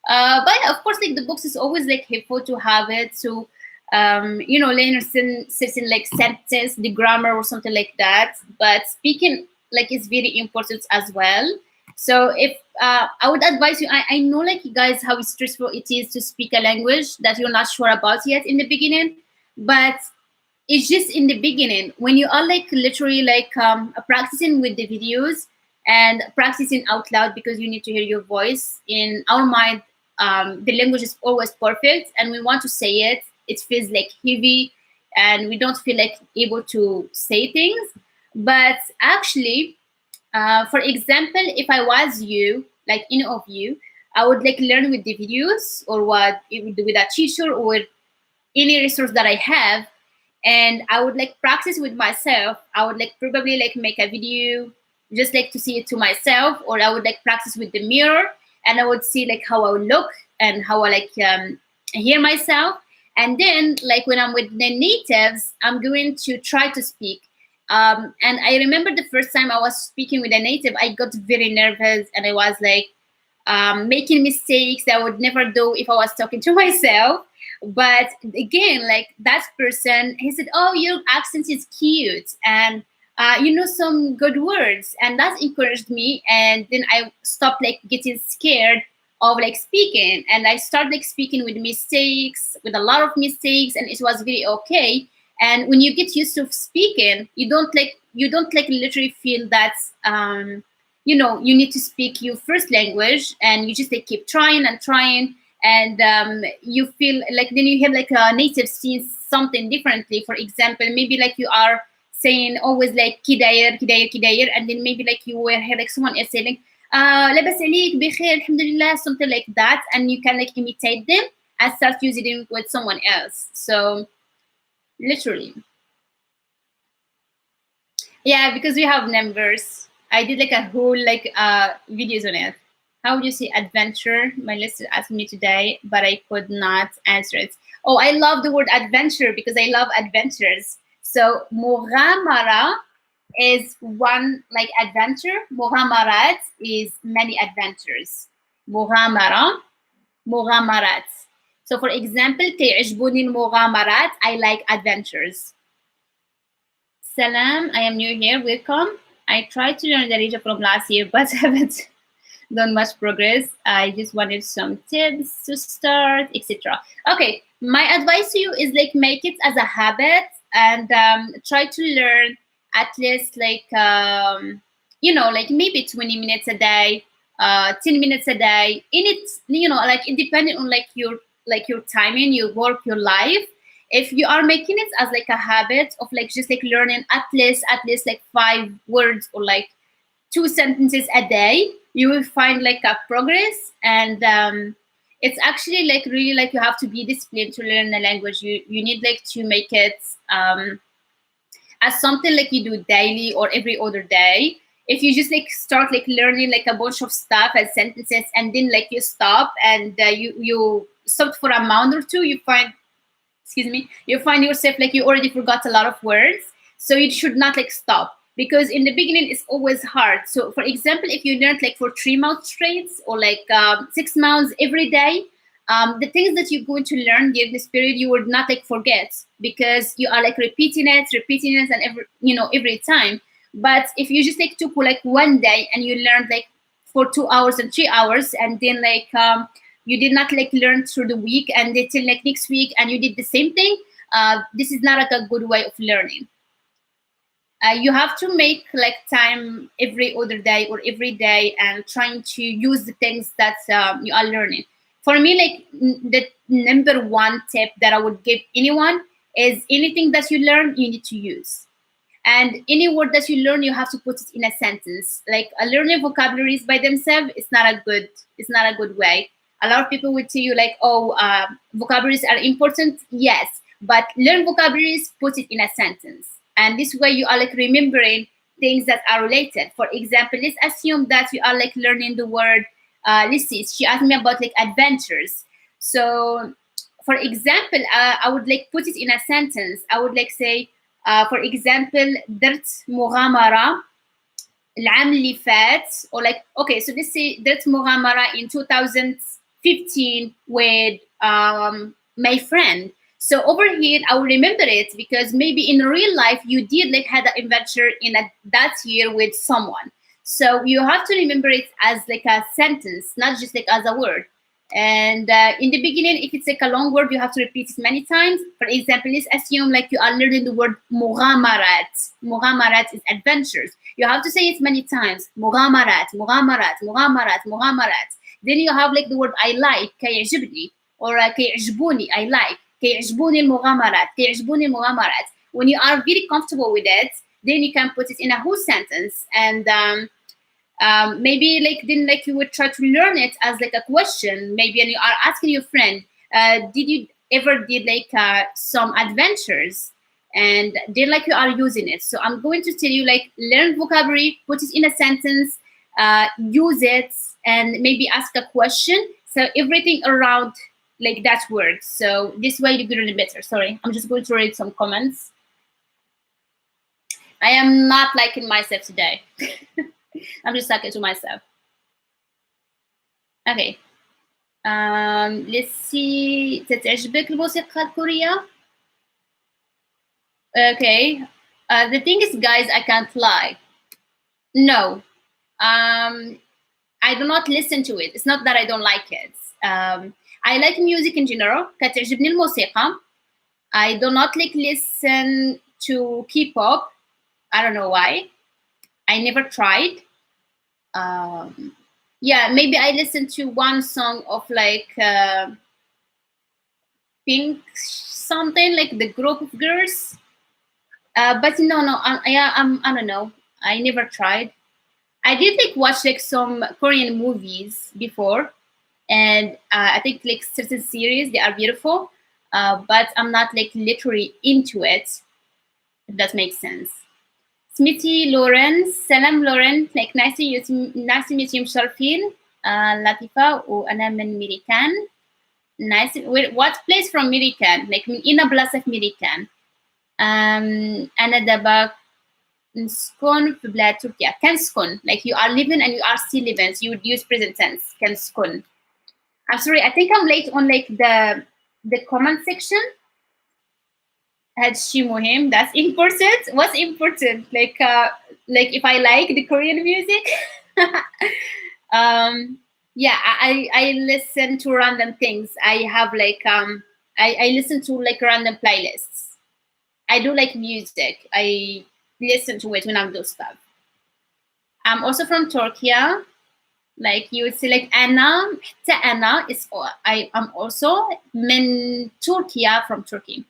But of course, like the books is always like helpful to have it. So you know, learn certain like sentence, the grammar or something like that. But speaking like is very important as well. So if I would advise you, I know like you guys how stressful it is to speak a language that you're not sure about yet in the beginning, but it's just in the beginning when you are like literally like practicing with the videos and practicing out loud, because you need to hear your voice. In our mind, the language is always perfect, and we want to say it. It feels like heavy, and we don't feel like able to say things. But actually, for example, if I was you, like any of you, I would like learn with the videos or what with a teacher or any resource that I have, and I would like practice with myself. I would like probably like make a video just like to see it to myself, or I would like practice with the mirror, and I would see like how I would look and how I like hear myself. And then like when I'm with the natives, I'm going to try to speak. And I remember the first time I was speaking with a native, I got very nervous, and I was like making mistakes that I would never do if I was talking to myself. But again, like that person, he said, oh, your accent is cute, and you know some good words, and that encouraged me. And then I stopped like getting scared of like speaking, and I started like speaking with mistakes, with a lot of mistakes, and it was very okay. And when you get used to speaking, you don't like literally feel that you know you need to speak your first language, and you just like keep trying and trying. And you feel like then you hear like a native seeing something differently. For example, maybe like you are saying always like kidayer, and then maybe like you will hear like someone else saying labas alik, bikhair, alhamdulillah, something like that, and you can like imitate them and start using them with someone else. So literally, yeah, because we have numbers. I did like a whole like videos on it. How would you say adventure? My listener asked me today, but I could not answer it. Oh, I love the word adventure because I love adventures. So مغامرة is one like adventure. مغامرات is many adventures. مغامرات. So for example, تعجبني المغامرات. I like adventures. Salam, I am new here. Welcome. I tried to learn Darija from last year, but haven't done much progress. I just wanted some tips to start, etc. Okay, my advice to you is like make it as a habit and try to learn at least like like maybe 20 minutes a day, 10 minutes a day. In it, like it depending on like your timing, your work, your life. If you are making it as like a habit of like just like learning at least like 5 words or like 2 sentences a day, you will find like a progress. And it's actually like really like you have to be disciplined to learn the language. You need like to make it as something like you do daily or every other day. If you just like start like learning like a bunch of stuff as sentences and then like you stop and you stop for a month or two, you find yourself like you already forgot a lot of words. So you should not like stop, because in the beginning it's always hard. So for example, if you learned like for 3 months straight or like 6 months every day, the things that you're going to learn during this period you would not like forget, because you are like repeating it and every time. But if you just like took like one day and you learned like for 2 hours and 3 hours, and then like you did not like learn through the week and till like next week and you did the same thing, this is not like a good way of learning. You have to make like time every other day or every day and trying to use the things that you are learning. For me, like the number one tip that I would give anyone is anything that you learn, you need to use. And any word that you learn, you have to put it in a sentence. Like learning vocabularies by themselves, it's not a good way. A lot of people would tell you like, oh, vocabularies are important. Yes, but learn vocabularies, put it in a sentence. And this way you are like remembering things that are related. For example, let's assume that you are like learning the word, let's see, she asked me about like adventures. So for example, I would like put it in a sentence. I would like say, for example, درت مغامرة العام اللي فات, or like, okay, so let's say درت مغامرة in 2015 with my friend. So over here, I will remember it because maybe in real life you did like had an adventure in that year with someone. So you have to remember it as like a sentence, not just like as a word. And in the beginning, if it's like a long word, you have to repeat it many times. For example, let's assume like you are learning the word مغامرات. مغامرات is adventures. You have to say it many times. مغامرات, مغامرات, مغامرات, مغامرات. Then you have like the word I like, كيعجبني, or كيعجبوني, I like. كيعجبوني المغامرات, كيعجبوني المغامرات. When you are very comfortable with it, then you can put it in a whole sentence. And maybe like then like you would try to learn it as like a question. Maybe and you are asking your friend, did you ever did like some adventures? And then like you are using it. So I'm going to tell you like learn vocabulary, put it in a sentence, use it, and maybe ask a question. So everything around like that word. So this way you're gonna better. Sorry, I'm just going to read some comments. I am not liking myself today. I'm just talking to myself. Okay. Let's see. تتعجبك الموسيقى الكورية? Okay. The thing is, guys, I can't lie. No. I do not listen to it. It's not that I don't like it. I like music in general. كتعجبني الموسيقى. I do not like listen to K-pop. I don't know why. I never tried. Yeah, maybe I listened to one song of like Pink something, like the group of girls. But no, I don't know. I never tried. I did like watch like some Korean movies before, and I think like certain series, they are beautiful, but I'm not like literally into it, if that makes sense. Smithy Lauren, Salam Lauren, like nice to meet you, مشرفين. لطيفة وأنا من ميريكان. Nice. What place from Mirikan? Like من أين بلاصة في ميريكان؟ أنا دابا نسكن في بلاد تركيا. كنسكن, like you are living and you are still living, so you would use present tense. كنسكن. I'm sorry, I think I'm late on like the comment section. هادشي مهم. That's important. What's important? Like if I like the Korean music. Yeah, I listen to random things. I have like I listen to like random playlists. I do like music. I listen to it when I'm doing stuff. I'm also from Turkey. Like you would say like أنا, حتى أنا is I am also من تركيا, from Turkey.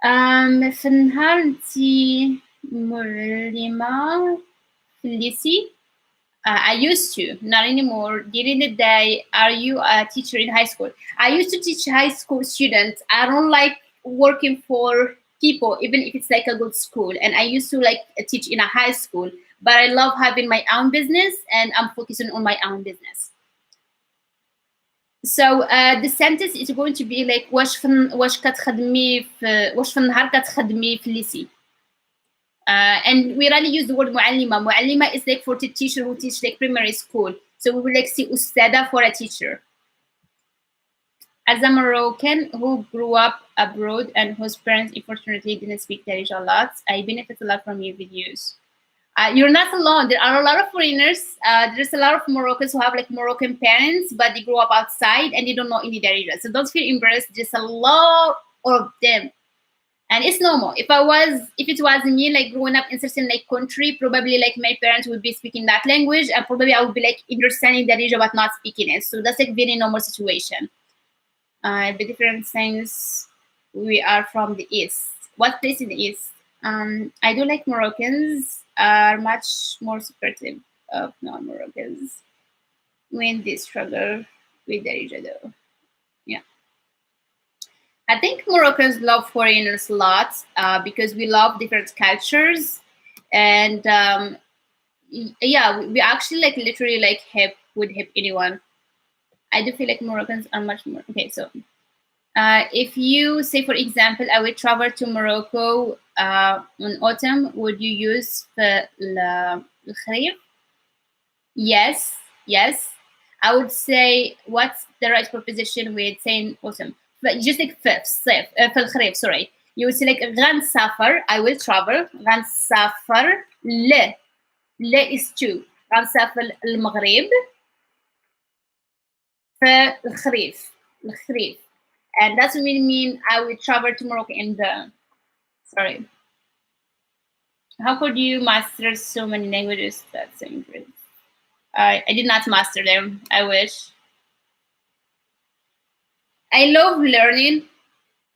في النهار انتي معلمة في الليسي. I used to, not anymore. During the day, are you a teacher in high school? I used to teach high school students. I don't like working for people, even if it's like a good school. And I used to like teach in a high school, but I love having my own business and I'm focusing on my own business. So the sentence is going to be like واش كتخدمي في النهار كتخدمي في الليسي. And we rarely use the word معلمة. معلمة is like for the teacher who teach like primary school. So we will like say أستاذة for a teacher. As a Moroccan who grew up abroad and whose parents unfortunately didn't speak Darija a lot, I benefit a lot from your videos. You're not alone. There are a lot of foreigners. There's a lot of Moroccans who have like Moroccan parents, but they grew up outside and they don't know any Darija. So don't feel embarrassed. There's a lot of them. And it's normal. If it was me, like growing up in certain like country, probably like my parents would be speaking that language, and probably I would be like understanding Darija but not speaking it. So that's like very normal situation. The different things. We are from the east. What place in the east? I do like Moroccans are much more supportive of non-Moroccans when they struggle with Darija though. Yeah. I think Moroccans love foreigners a lot because we love different cultures, and yeah, we actually like literally like would help anyone. I do feel like Moroccans are much more okay. So if you say, for example, I would travel to Morocco in autumn, would you use the الخريف? Yes, yes. I would say what's the right preposition with saying autumn? But just like صيف في الخريف, sorry. You would say like غنسافر, I will travel. غنسافر ل is to. غنسافر المغرب في الخريف. And that's what mean I will travel to Morocco in the sorry. How could you master so many languages? That's incredible. I did not master them. I wish. I love learning.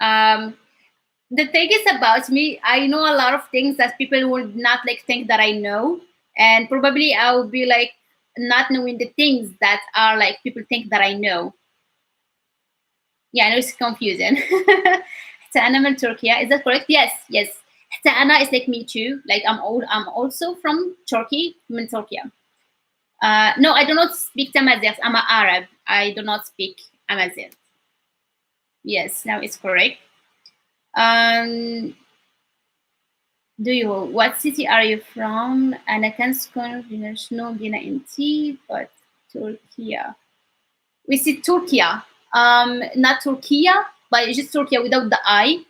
The thing is about me, I know a lot of things that people would not like think that I know, and probably I will be like not knowing the things that are like people think that I know. Yeah, I know it's confusing. حتى أنا من Turkey. Is that correct? Yes. حتى أنا is like me too. Like I'm also from Turkey, من Turkey. No, I do not speak Tamazight. I'm an Arab. I do not speak Amazigh. Yes, now it's correct. What city are you from? أنا كنسكن في شنو بينا إنتي but Turkey. We say Turkey. Not Turkey, but it's just Turkey without the I.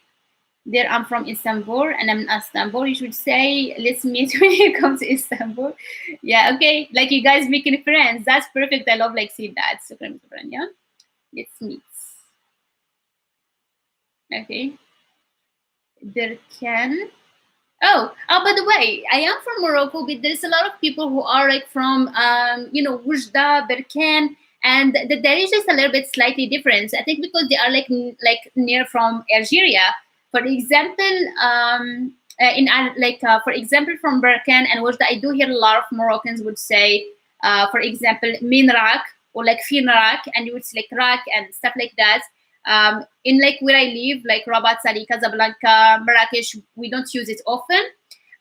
There I'm from Istanbul and I'm in Istanbul. You should say, let's meet when you come to Istanbul. Yeah, okay. Like you guys making friends. That's perfect. I love like seeing that. So yeah. Let's meet. Okay. There can by the way, I am from Morocco, but there's a lot of people who are like from Oujda, Berkane, and the Darija is a little bit slightly different. I think because they are like near from Algeria. For example, for example, from Berkane and Oujda, I do hear a lot of Moroccans would say, for example, min rak or like fin rak, and you would say like rak and stuff like that. In like where I live, like Rabat, Sali, Casablanca, Marrakesh, we don't use it often.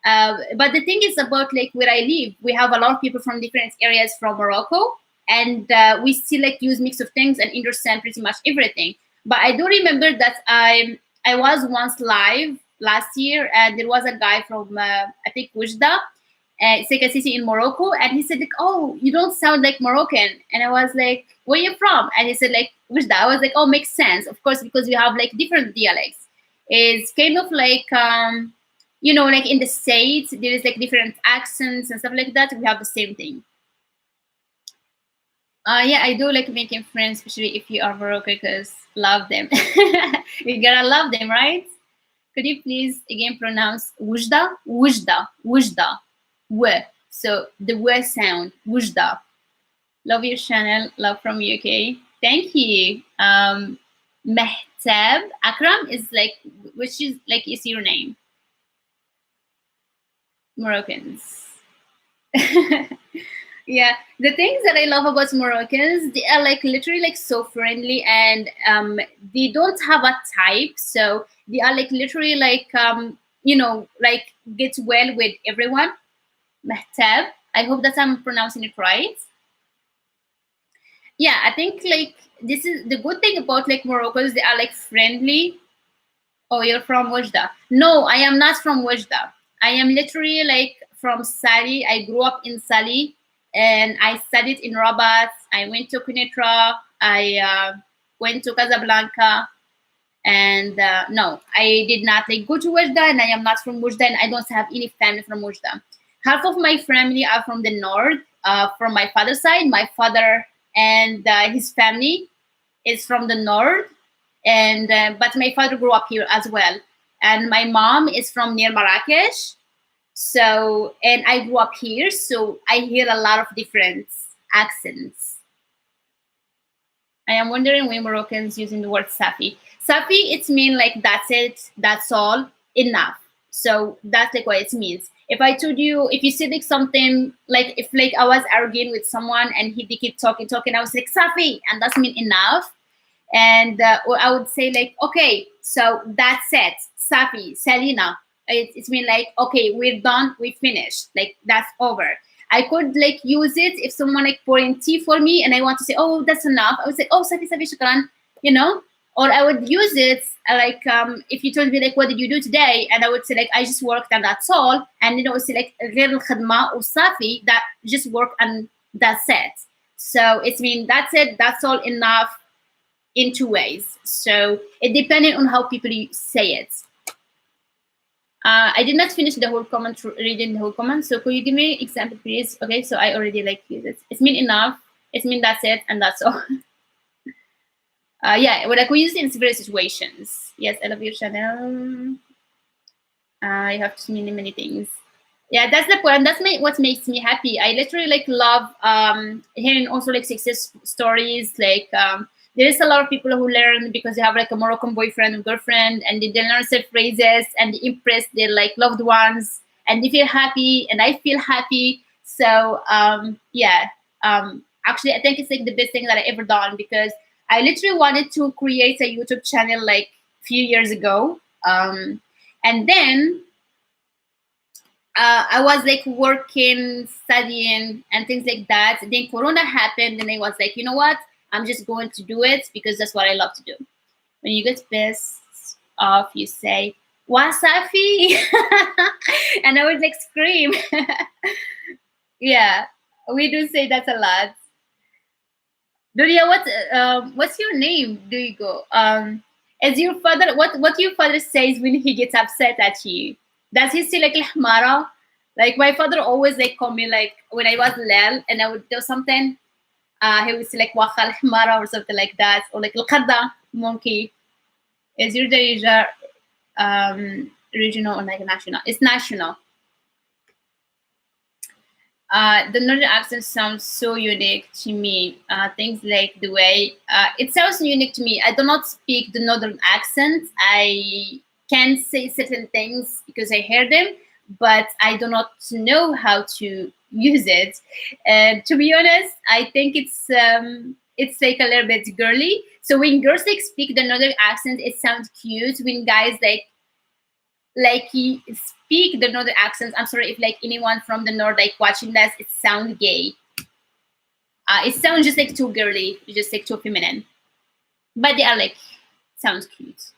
But the thing is about like where I live, we have a lot of people from different areas from Morocco, and we still like use mix of things and understand pretty much everything. But I do remember that I was once live last year, and there was a guy from a think Wujda. It's like a city in Morocco, and he said like, "Oh, you don't sound like Moroccan," and I was like, "Where you from?" And he said like, "Wujda." I was like, "Oh, makes sense, of course, because we have like different dialects. It's kind of like like in the States, there is like different accents and stuff like that. We have the same thing." Yeah, I do like making friends, especially if you are Moroccan, because love them. You gotta love them, right? Could you please again pronounce Wujda? Wujda, Wujda, W. So the W sound, Wujda. Love your channel, love from UK. Thank you. Mehtab Akram is like, which is like, is your name? Moroccans. Yeah, the things that I love about Moroccans, they are like literally like so friendly, and they don't have a type, so they are like literally like like get well with everyone. Mehtab. I hope that I'm pronouncing it right. Yeah, I think like this is the good thing about like Moroccans, they are like friendly. Oh, you're from Wajda. No, I am not from Wajda. I am literally like from Sali. I grew up in Sali and I studied in Rabat. I went to Quneitra. I went to Casablanca. And no, I did not like go to Wajda, and I am not from Wajda, and I don't have any family from Wajda. Half of my family are from the north, from my father's side. My father and his family is from the north, and but my father grew up here as well, and my mom is from near Marrakesh. So, and I grew up here, so I hear a lot of different accents. I am wondering when Moroccans using the word Safi. Safi, it's mean like that's it, that's all, enough. So that's like what it means. If I told you, if you said like something, like if like I was arguing with someone and they keep talking, I was like Safi, and that's mean enough. And or I would say like, okay, so that's it, Safi, Selena. It's mean like, okay, we're done, we finished, like that's over. I could like use it if someone like pouring tea for me and I want to say, oh, that's enough. I would say, oh, Safi, Safi, shukran, you know. Or I would use it like if you told me like, what did you do today? And I would say like, I just worked and that's all. And I would say like, غير الخدمة or Safi, that just work and that's it. So it's mean that's it, that's all, enough, in two ways. So it depended on how people say it. I did not finish the whole comment, reading the whole comment. So could you give me example, please? Okay, so I already like use it. It's mean enough. It's mean that's it, and that's all. Yeah, well, like we use it in several situations. Yes, I love your channel. You have to mean many things. Yeah, that's the point. That's what makes me happy. I literally like love hearing also like success stories. Like there is a lot of people who learn because they have like a Moroccan boyfriend or girlfriend, and they learn set phrases and they impress their like loved ones, and they feel happy, and I feel happy. So yeah, actually, I think it's like the best thing that I ever done, because I literally wanted to create a YouTube channel like a few years ago, and then I was like working, studying, and things like that. Then Corona happened, and I was like, you know what? I'm just going to do it because that's what I love to do. When you get pissed off, you say, Wasafi! And I would like scream. Yeah, we do say that a lot. Duria, what's your name? Do you go? Is your father, what your father says when he gets upset at you? Does he say like Lahmara? Like my father always like call me like when I was little and I would do something, he would say like Wakha Lahmara or something like that, or like Al monkey. Is your Darija regional or like national? It's national. The northern accent sounds so unique to me. Things like the way it sounds unique to me. I do not speak the northern accent. I can say certain things because I hear them, but I do not know how to use it. And to be honest, I think it's like a little bit girly. So when girls like speak the northern accent, it sounds cute. When guys like he speak the northern accents, I'm sorry if like anyone from the north like watching this, it sounds gay. It sounds just like too girly, just like too feminine, but they are like sounds cute.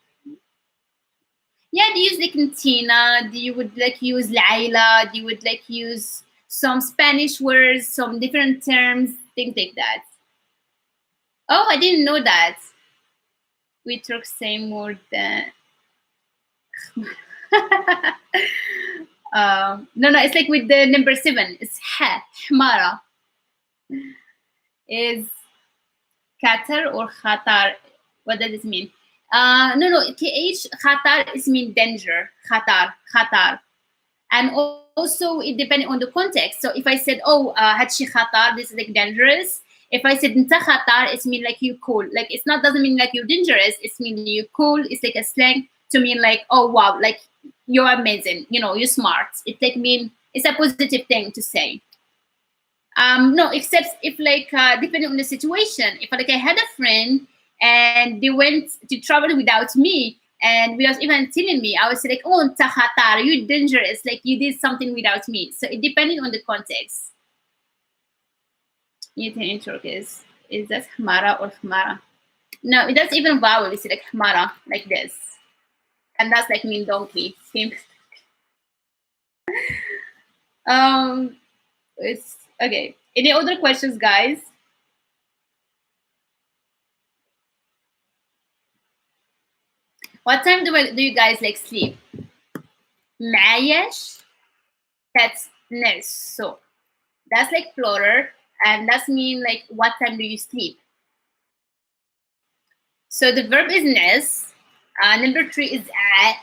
Yeah, do you use like Ntina? Do you would like use Laila? Do you would like use some Spanish words, some different terms, things like that? Oh, I didn't know that. We Turks say more than. No, it's like with the number 7. It's ha, Hmara. Is Qatar or Khatar? What does it mean? No, th Khatar is mean danger. Khatar. And also it depends on the context. So if I said, oh, Hachi Khatar, this is like dangerous. If I said Nta Khatar, it's mean like you cool. Like it's not doesn't mean like you're dangerous. It's mean you cool. It's like a slang to mean like, oh wow, like you're amazing. You know, you're smart. It like mean it's a positive thing to say. No, except if like depending on the situation. If like I had a friend and they went to travel without me and without even telling me, I would say like, oh, Tahatar, you're dangerous. Like you did something without me. So it depending on the context. You think in Turkish is that Hmara or Hmara? No, that's even vowel. It's like Hmara, like this, and that's like mean donkey. Same. It's okay. Any other questions, guys? What time do you guys like sleep? معايش, that's nurse. So that's like plural, and that's mean like what time do you sleep? So the verb is nes. Number 3 is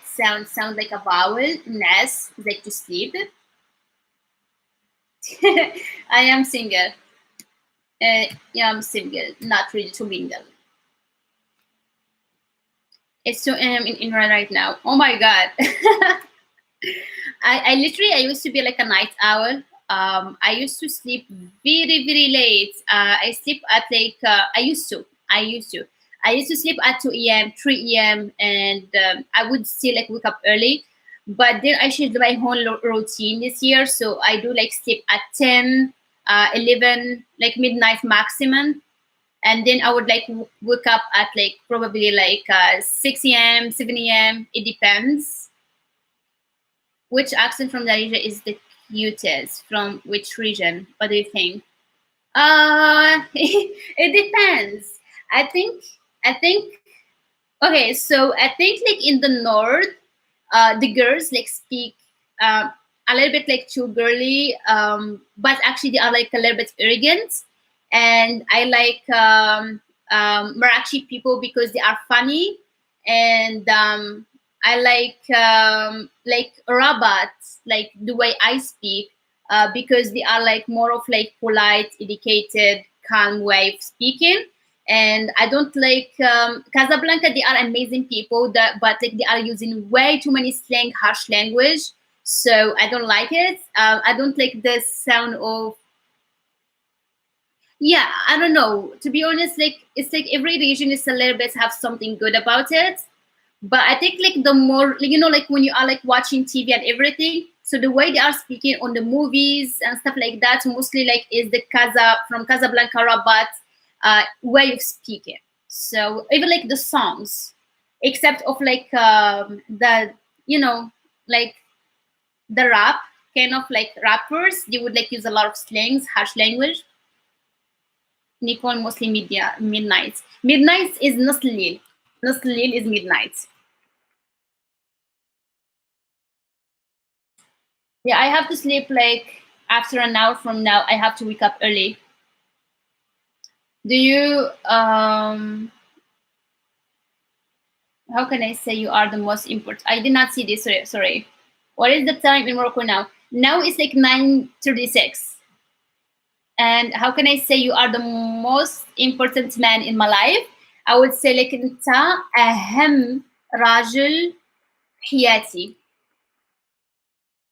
sounds like a vowel. Nes is like to sleep. I am single. Yeah, I'm single, not ready to mingle. It's 2 a.m. in Iran right now. Oh my god. I literally I used to be like a night owl. I used to sleep very late. I sleep at like I used to sleep at 2 a.m., 3 a.m., and I would still like wake up early. But then I changed my whole routine this year, so I do like sleep at 10, 11, like midnight maximum, and then I would like wake up at like probably like 6 a.m., 7 a.m. It depends. Which accent from Darija is the cutest? From which region? What do you think? It depends. I think. I think. Okay, so I think like in the north, the girls like speak a little bit like too girly, but actually they are like a little bit arrogant. And I like Marathi people because they are funny, and I like Rabat, like the way I speak, because they are like more of like polite, educated, calm way of speaking. And I don't like Casablanca. They are amazing people, but like they are using way too many slang, harsh language. So I don't like it. I don't like the sound of. Yeah, I don't know. To be honest, like it's like every region is a little bit have something good about it. But I think like the more like, like when you are like watching TV and everything, so the way they are speaking on the movies and stuff like that, mostly like is the from Casablanca Rabat way of speaking. So even like the songs, except of like the like the rap kind of like rappers, they would like use a lot of slangs, harsh language. Nicole mostly media midnight. Midnight is Naslil. Naslil is midnight. Yeah, I have to sleep like after an hour from now. I have to wake up early. Do you how can I say you are the most important? I did not see this. Sorry. What is the time in Morocco now? Now it's like 9:36. And how can I say you are the most important man in my life? I would say like أنت أهم راجل حياتي.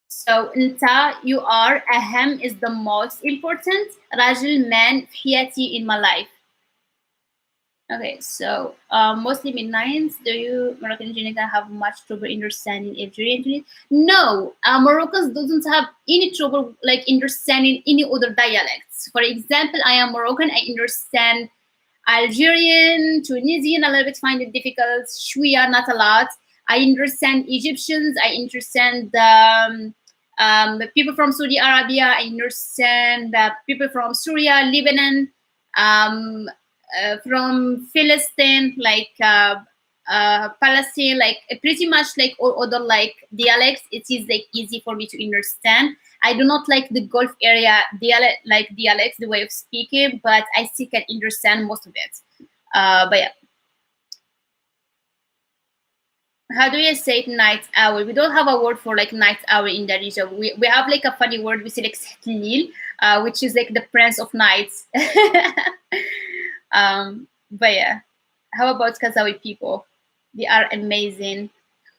So أنت you are أهم is the most important راجل man في حياتي in my life. Okay, so mostly midnights. Do you Moroccan Jenica have much trouble understanding Algerian? No, Moroccans doesn't have any trouble like understanding any other dialects. For example, I am Moroccan. I understand Algerian, Tunisian. A little bit find it difficult. Shwiya, not a lot. I understand Egyptians. I understand the people from Saudi Arabia. I understand people from Syria, Lebanon, from Philistine, like Palestine, like pretty much like all other like dialects. It is like easy for me to understand. I do not like the Gulf area dialects, the way of speaking, but I still can understand most of it. But yeah. How do you say it, night owl? We don't have a word for like night owl in Darija. We have like a funny word. We say like Sahnil, which is like the prince of nights. But yeah, how about Kazawi people? They are amazing.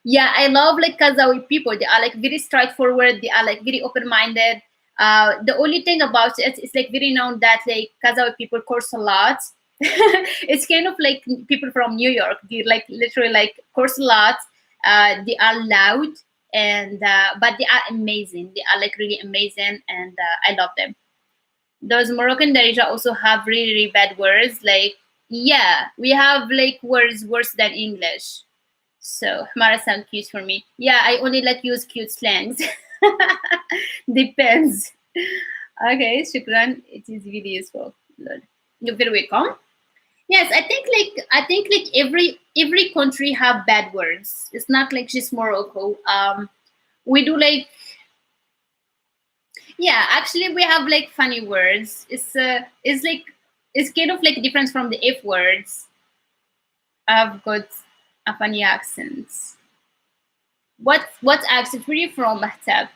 Yeah, I love like Kazawi people. They are like very straightforward. They are like very open-minded. The only thing about it is like very known that like Kazawi people curse a lot. It's kind of like people from New York. They like literally like curse a lot. They are loud and but they are amazing. They are like really amazing, and I love them. Those Moroccan Darija also have really, really bad words. Like yeah, we have like words worse than English. So Hamara sound cute for me. Yeah, I only like use cute slangs. Depends. Okay, shukran. It is really useful. Lol. You're very welcome. Yes, I think like every country have bad words. It's not like just Morocco. We do like yeah. Actually, we have like funny words. It's like it's kind of like different from the F words. I've got a funny accent. What accent? Where are you from, Mahtab?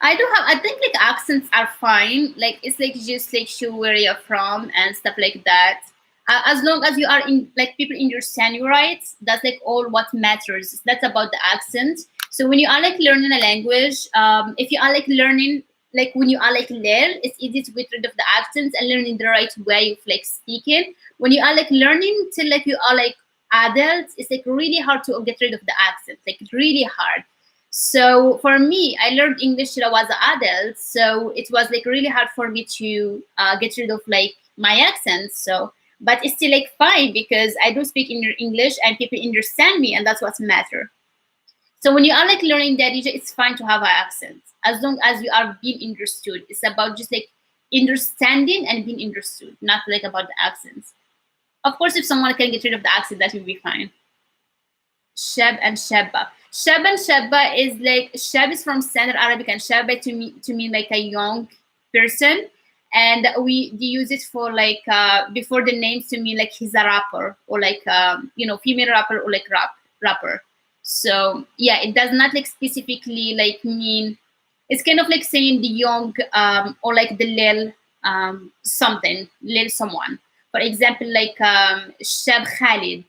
I do have. I think like accents are fine. Like it's like just like show where you're from and stuff like that. As long as you are in like people understand you right, that's like all what matters. That's about the accent. So when you are like learning a language, if you are like learning like when you are like little, it's easy to get rid of the accents and learning the right way of like speaking. When you are like learning till like you are like adults, it's like really hard to get rid of the accent. Like really hard. So for me, I learned English till I was an adult. So it was like really hard for me to get rid of like my accent. So, but it's still like fine because I do speak in English and people understand me, and that's what matters. So when you are like learning Darija, it's fine to have an accent as long as you are being understood. It's about just like understanding and being understood, not like about the accents. Of course, if someone can get rid of the accent, that will be fine. Shab and Shabba. Shab and Shabba is like Shab is from Standard Arabic and Shabba to mean like a young person, and they use it for like before the names to mean like he's a rapper or like female rapper or like rapper. So yeah, it does not like specifically like mean. It's kind of like saying the young or like the lil something lil someone. For example, like Shab Khalid,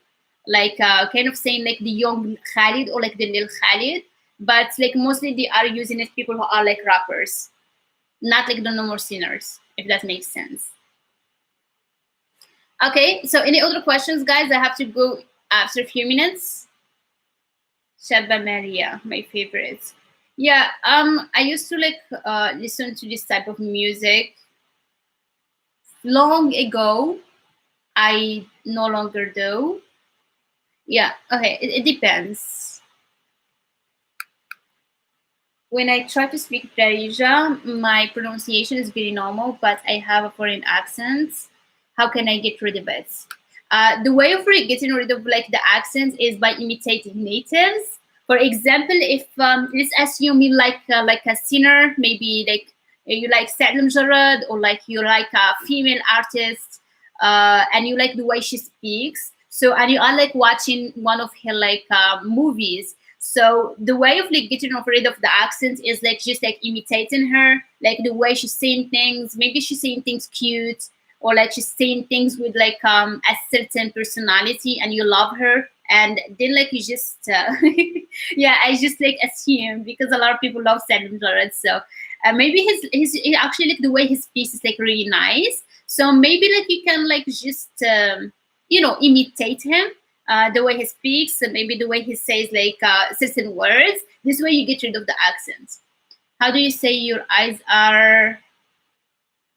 like kind of saying like the young Khalid or like the lil Khalid, but like mostly they are using it people who are like rappers, not like the normal singers, if that makes sense. Okay, so any other questions, guys? I have to go after a few minutes. Shabba Maria, my favorite. Yeah, I used to like listen to this type of music long ago. I no longer do. Yeah, okay, it depends. When I try to speak Darija, my pronunciation is very normal, but I have a foreign accent. How can I get rid of it? The way of getting rid of like the accent is by imitating natives. For example, if let's assume you like a singer, maybe like you like Salim Jarad or like you like a female artist, and you like the way she speaks. So and you are like watching one of her like movies. So the way of like getting rid of the accent is like just like imitating her, like the way she's saying things. Maybe she's saying things cute, or like she's saying things with like a certain personality, and you love her. And then like you just yeah, I just like assume because a lot of people love Salim Jarrad. So maybe his actually like the way his speaks is like really nice. So maybe like you can like just imitate him, the way he speaks, and maybe the way he says like certain words. This way you get rid of the accent. How do you say your eyes are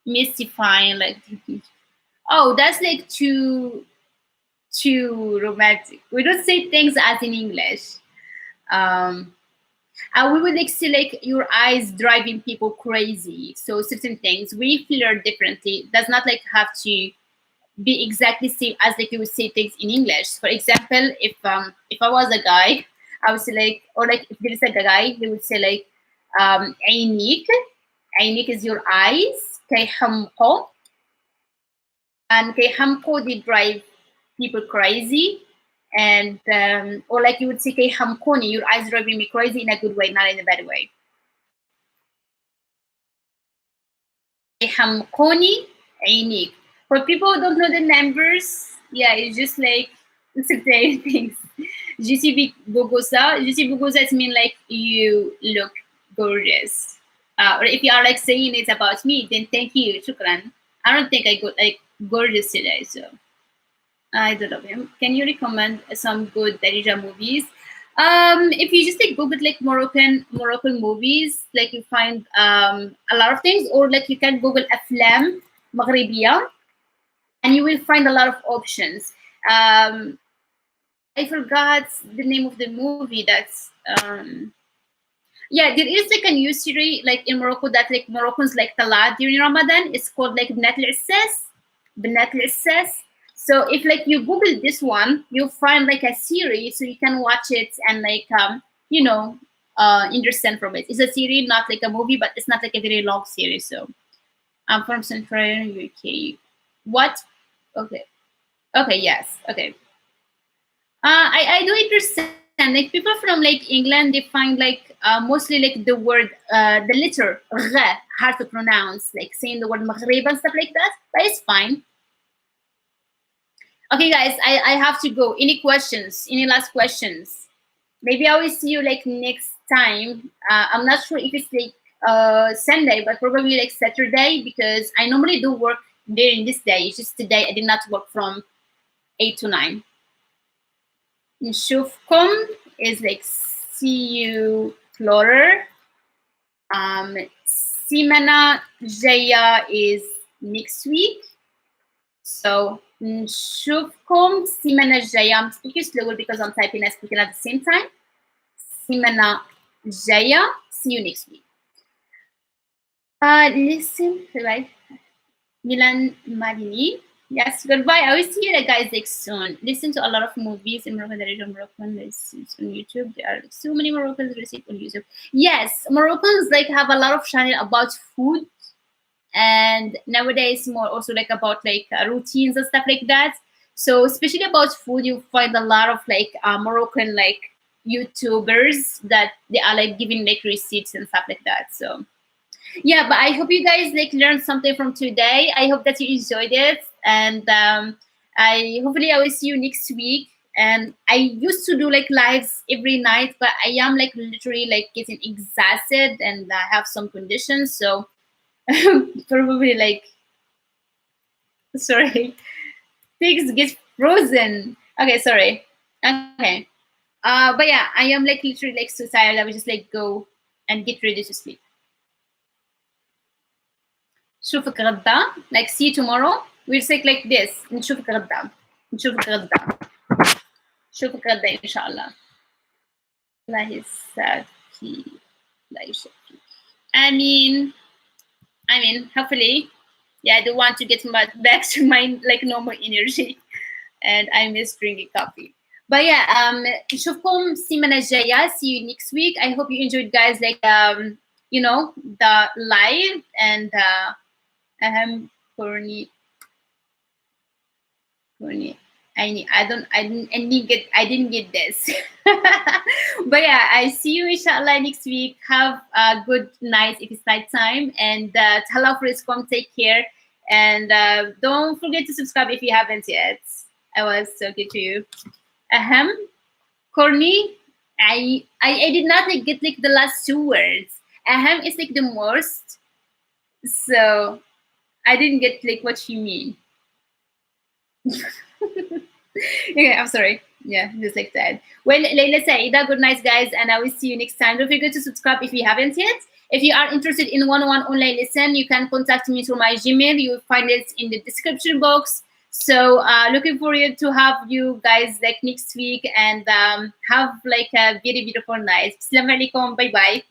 mystifying? Like, oh, that's like too. too romantic. We don't say things as in English. And we would like say like your eyes driving people crazy. So certain things we flirt differently. Does not like have to be exactly same as like you would say things in English. For example, if I was a guy, I would say like, or like if there is like a guy, they would say like عينيك. عينيك is your eyes. كيحمقوا. And كيحمقوا, they drive people crazy. And or like you would say كيحمقوني, your eyes driving me crazy in a good way, not in a bad way. كيحمقوني عينيك. For people who don't know the numbers, yeah, it's just like certain things. Je suis Bogosa. Je suis Bogosa, it means like you look gorgeous. Or if you are like saying it's about me, then thank you, shukran. I don't think I got like gorgeous today, so I don't know him. Can you recommend some good Darija movies? If you just like Google like Moroccan movies, like you find a lot of things, or like you can Google Aflam Maghribiya, and you will find a lot of options. I forgot the name of the movie. That's yeah, there is like a new series like in Morocco that like Moroccans like a lot during Ramadan. It's called like Bnat al So if like you Google this one, you'll find like a series, so you can watch it and like you know understand from it. It's a series, not like a movie, but it's not like a very long series. So I'm from Central UK. What? Okay. Okay. Yes. Okay. I do understand. Like people from like England, they find like mostly like the word, the letter R hard to pronounce, like saying the word Maghrib and stuff like that. But it's fine. Okay, guys, I have to go. Any questions? Any last questions? Maybe I will see you like next time. I'm not sure if it's like Sunday, but probably like Saturday because I normally do work during this day. It's just today I did not work from 8 to 9. نشوفكم is like see you plural. Simana Jaya is next week. So نشوفكم Simana Jaya. I'm speaking slower because I'm typing and speaking at the same time. Simana Jaya. See you next week. Listen, right? Milan Marini. Yes, goodbye. I will see you guys like soon. Listen to a lot of movies in Morocco. There is a Moroccan listens on YouTube. There are like, so many Moroccans receive on YouTube. Yes, Moroccans like have a lot of channel about food, and nowadays more also like about like routines and stuff like that. So especially about food, you find a lot of like Moroccan like YouTubers that they are like giving like receipts and stuff like that. So yeah, but I hope you guys like learned something from today. I hope that you enjoyed it, and I hopefully I will see you next week. And I used to do like lives every night, but I am like literally like getting exhausted and I have some conditions, so probably like sorry, things get frozen. Okay, sorry. Okay, but yeah, I am like literally like so tired. I will just like go and get ready to sleep. نشوفك غدا, like see you tomorrow. We'll say like this, نشوفك غدا, نشوفك غدا, نشوفك غدا إن شاء الله. الله يسعدك, الله يشفيك. I mean, hopefully, yeah, I do want to get back to my like normal energy, and I miss drinking coffee. But yeah, نشوفكم السيمانة الجاية. See you next week. I hope you enjoyed, guys. Like you know, the live and Corny. I didn't get this. But yeah, I see you inshallah next week. Have a good night if it's night time, and Tala Friscom, take care, and don't forget to subscribe if you haven't yet. I was so good to you. Corny, I did not like, get like the last two words. Is like the most, so I didn't get like what you mean. Okay, I'm sorry. Yeah, just like that. Well, Layla Saida, good night, guys, and I will see you next time. Don't forget to subscribe if you haven't yet. If you are interested in one-on-one online lesson, you can contact me through my Gmail. You will find it in the description box. So looking forward to have you guys like next week, and have like a very beautiful night. Assalamu alaikum. Bye bye.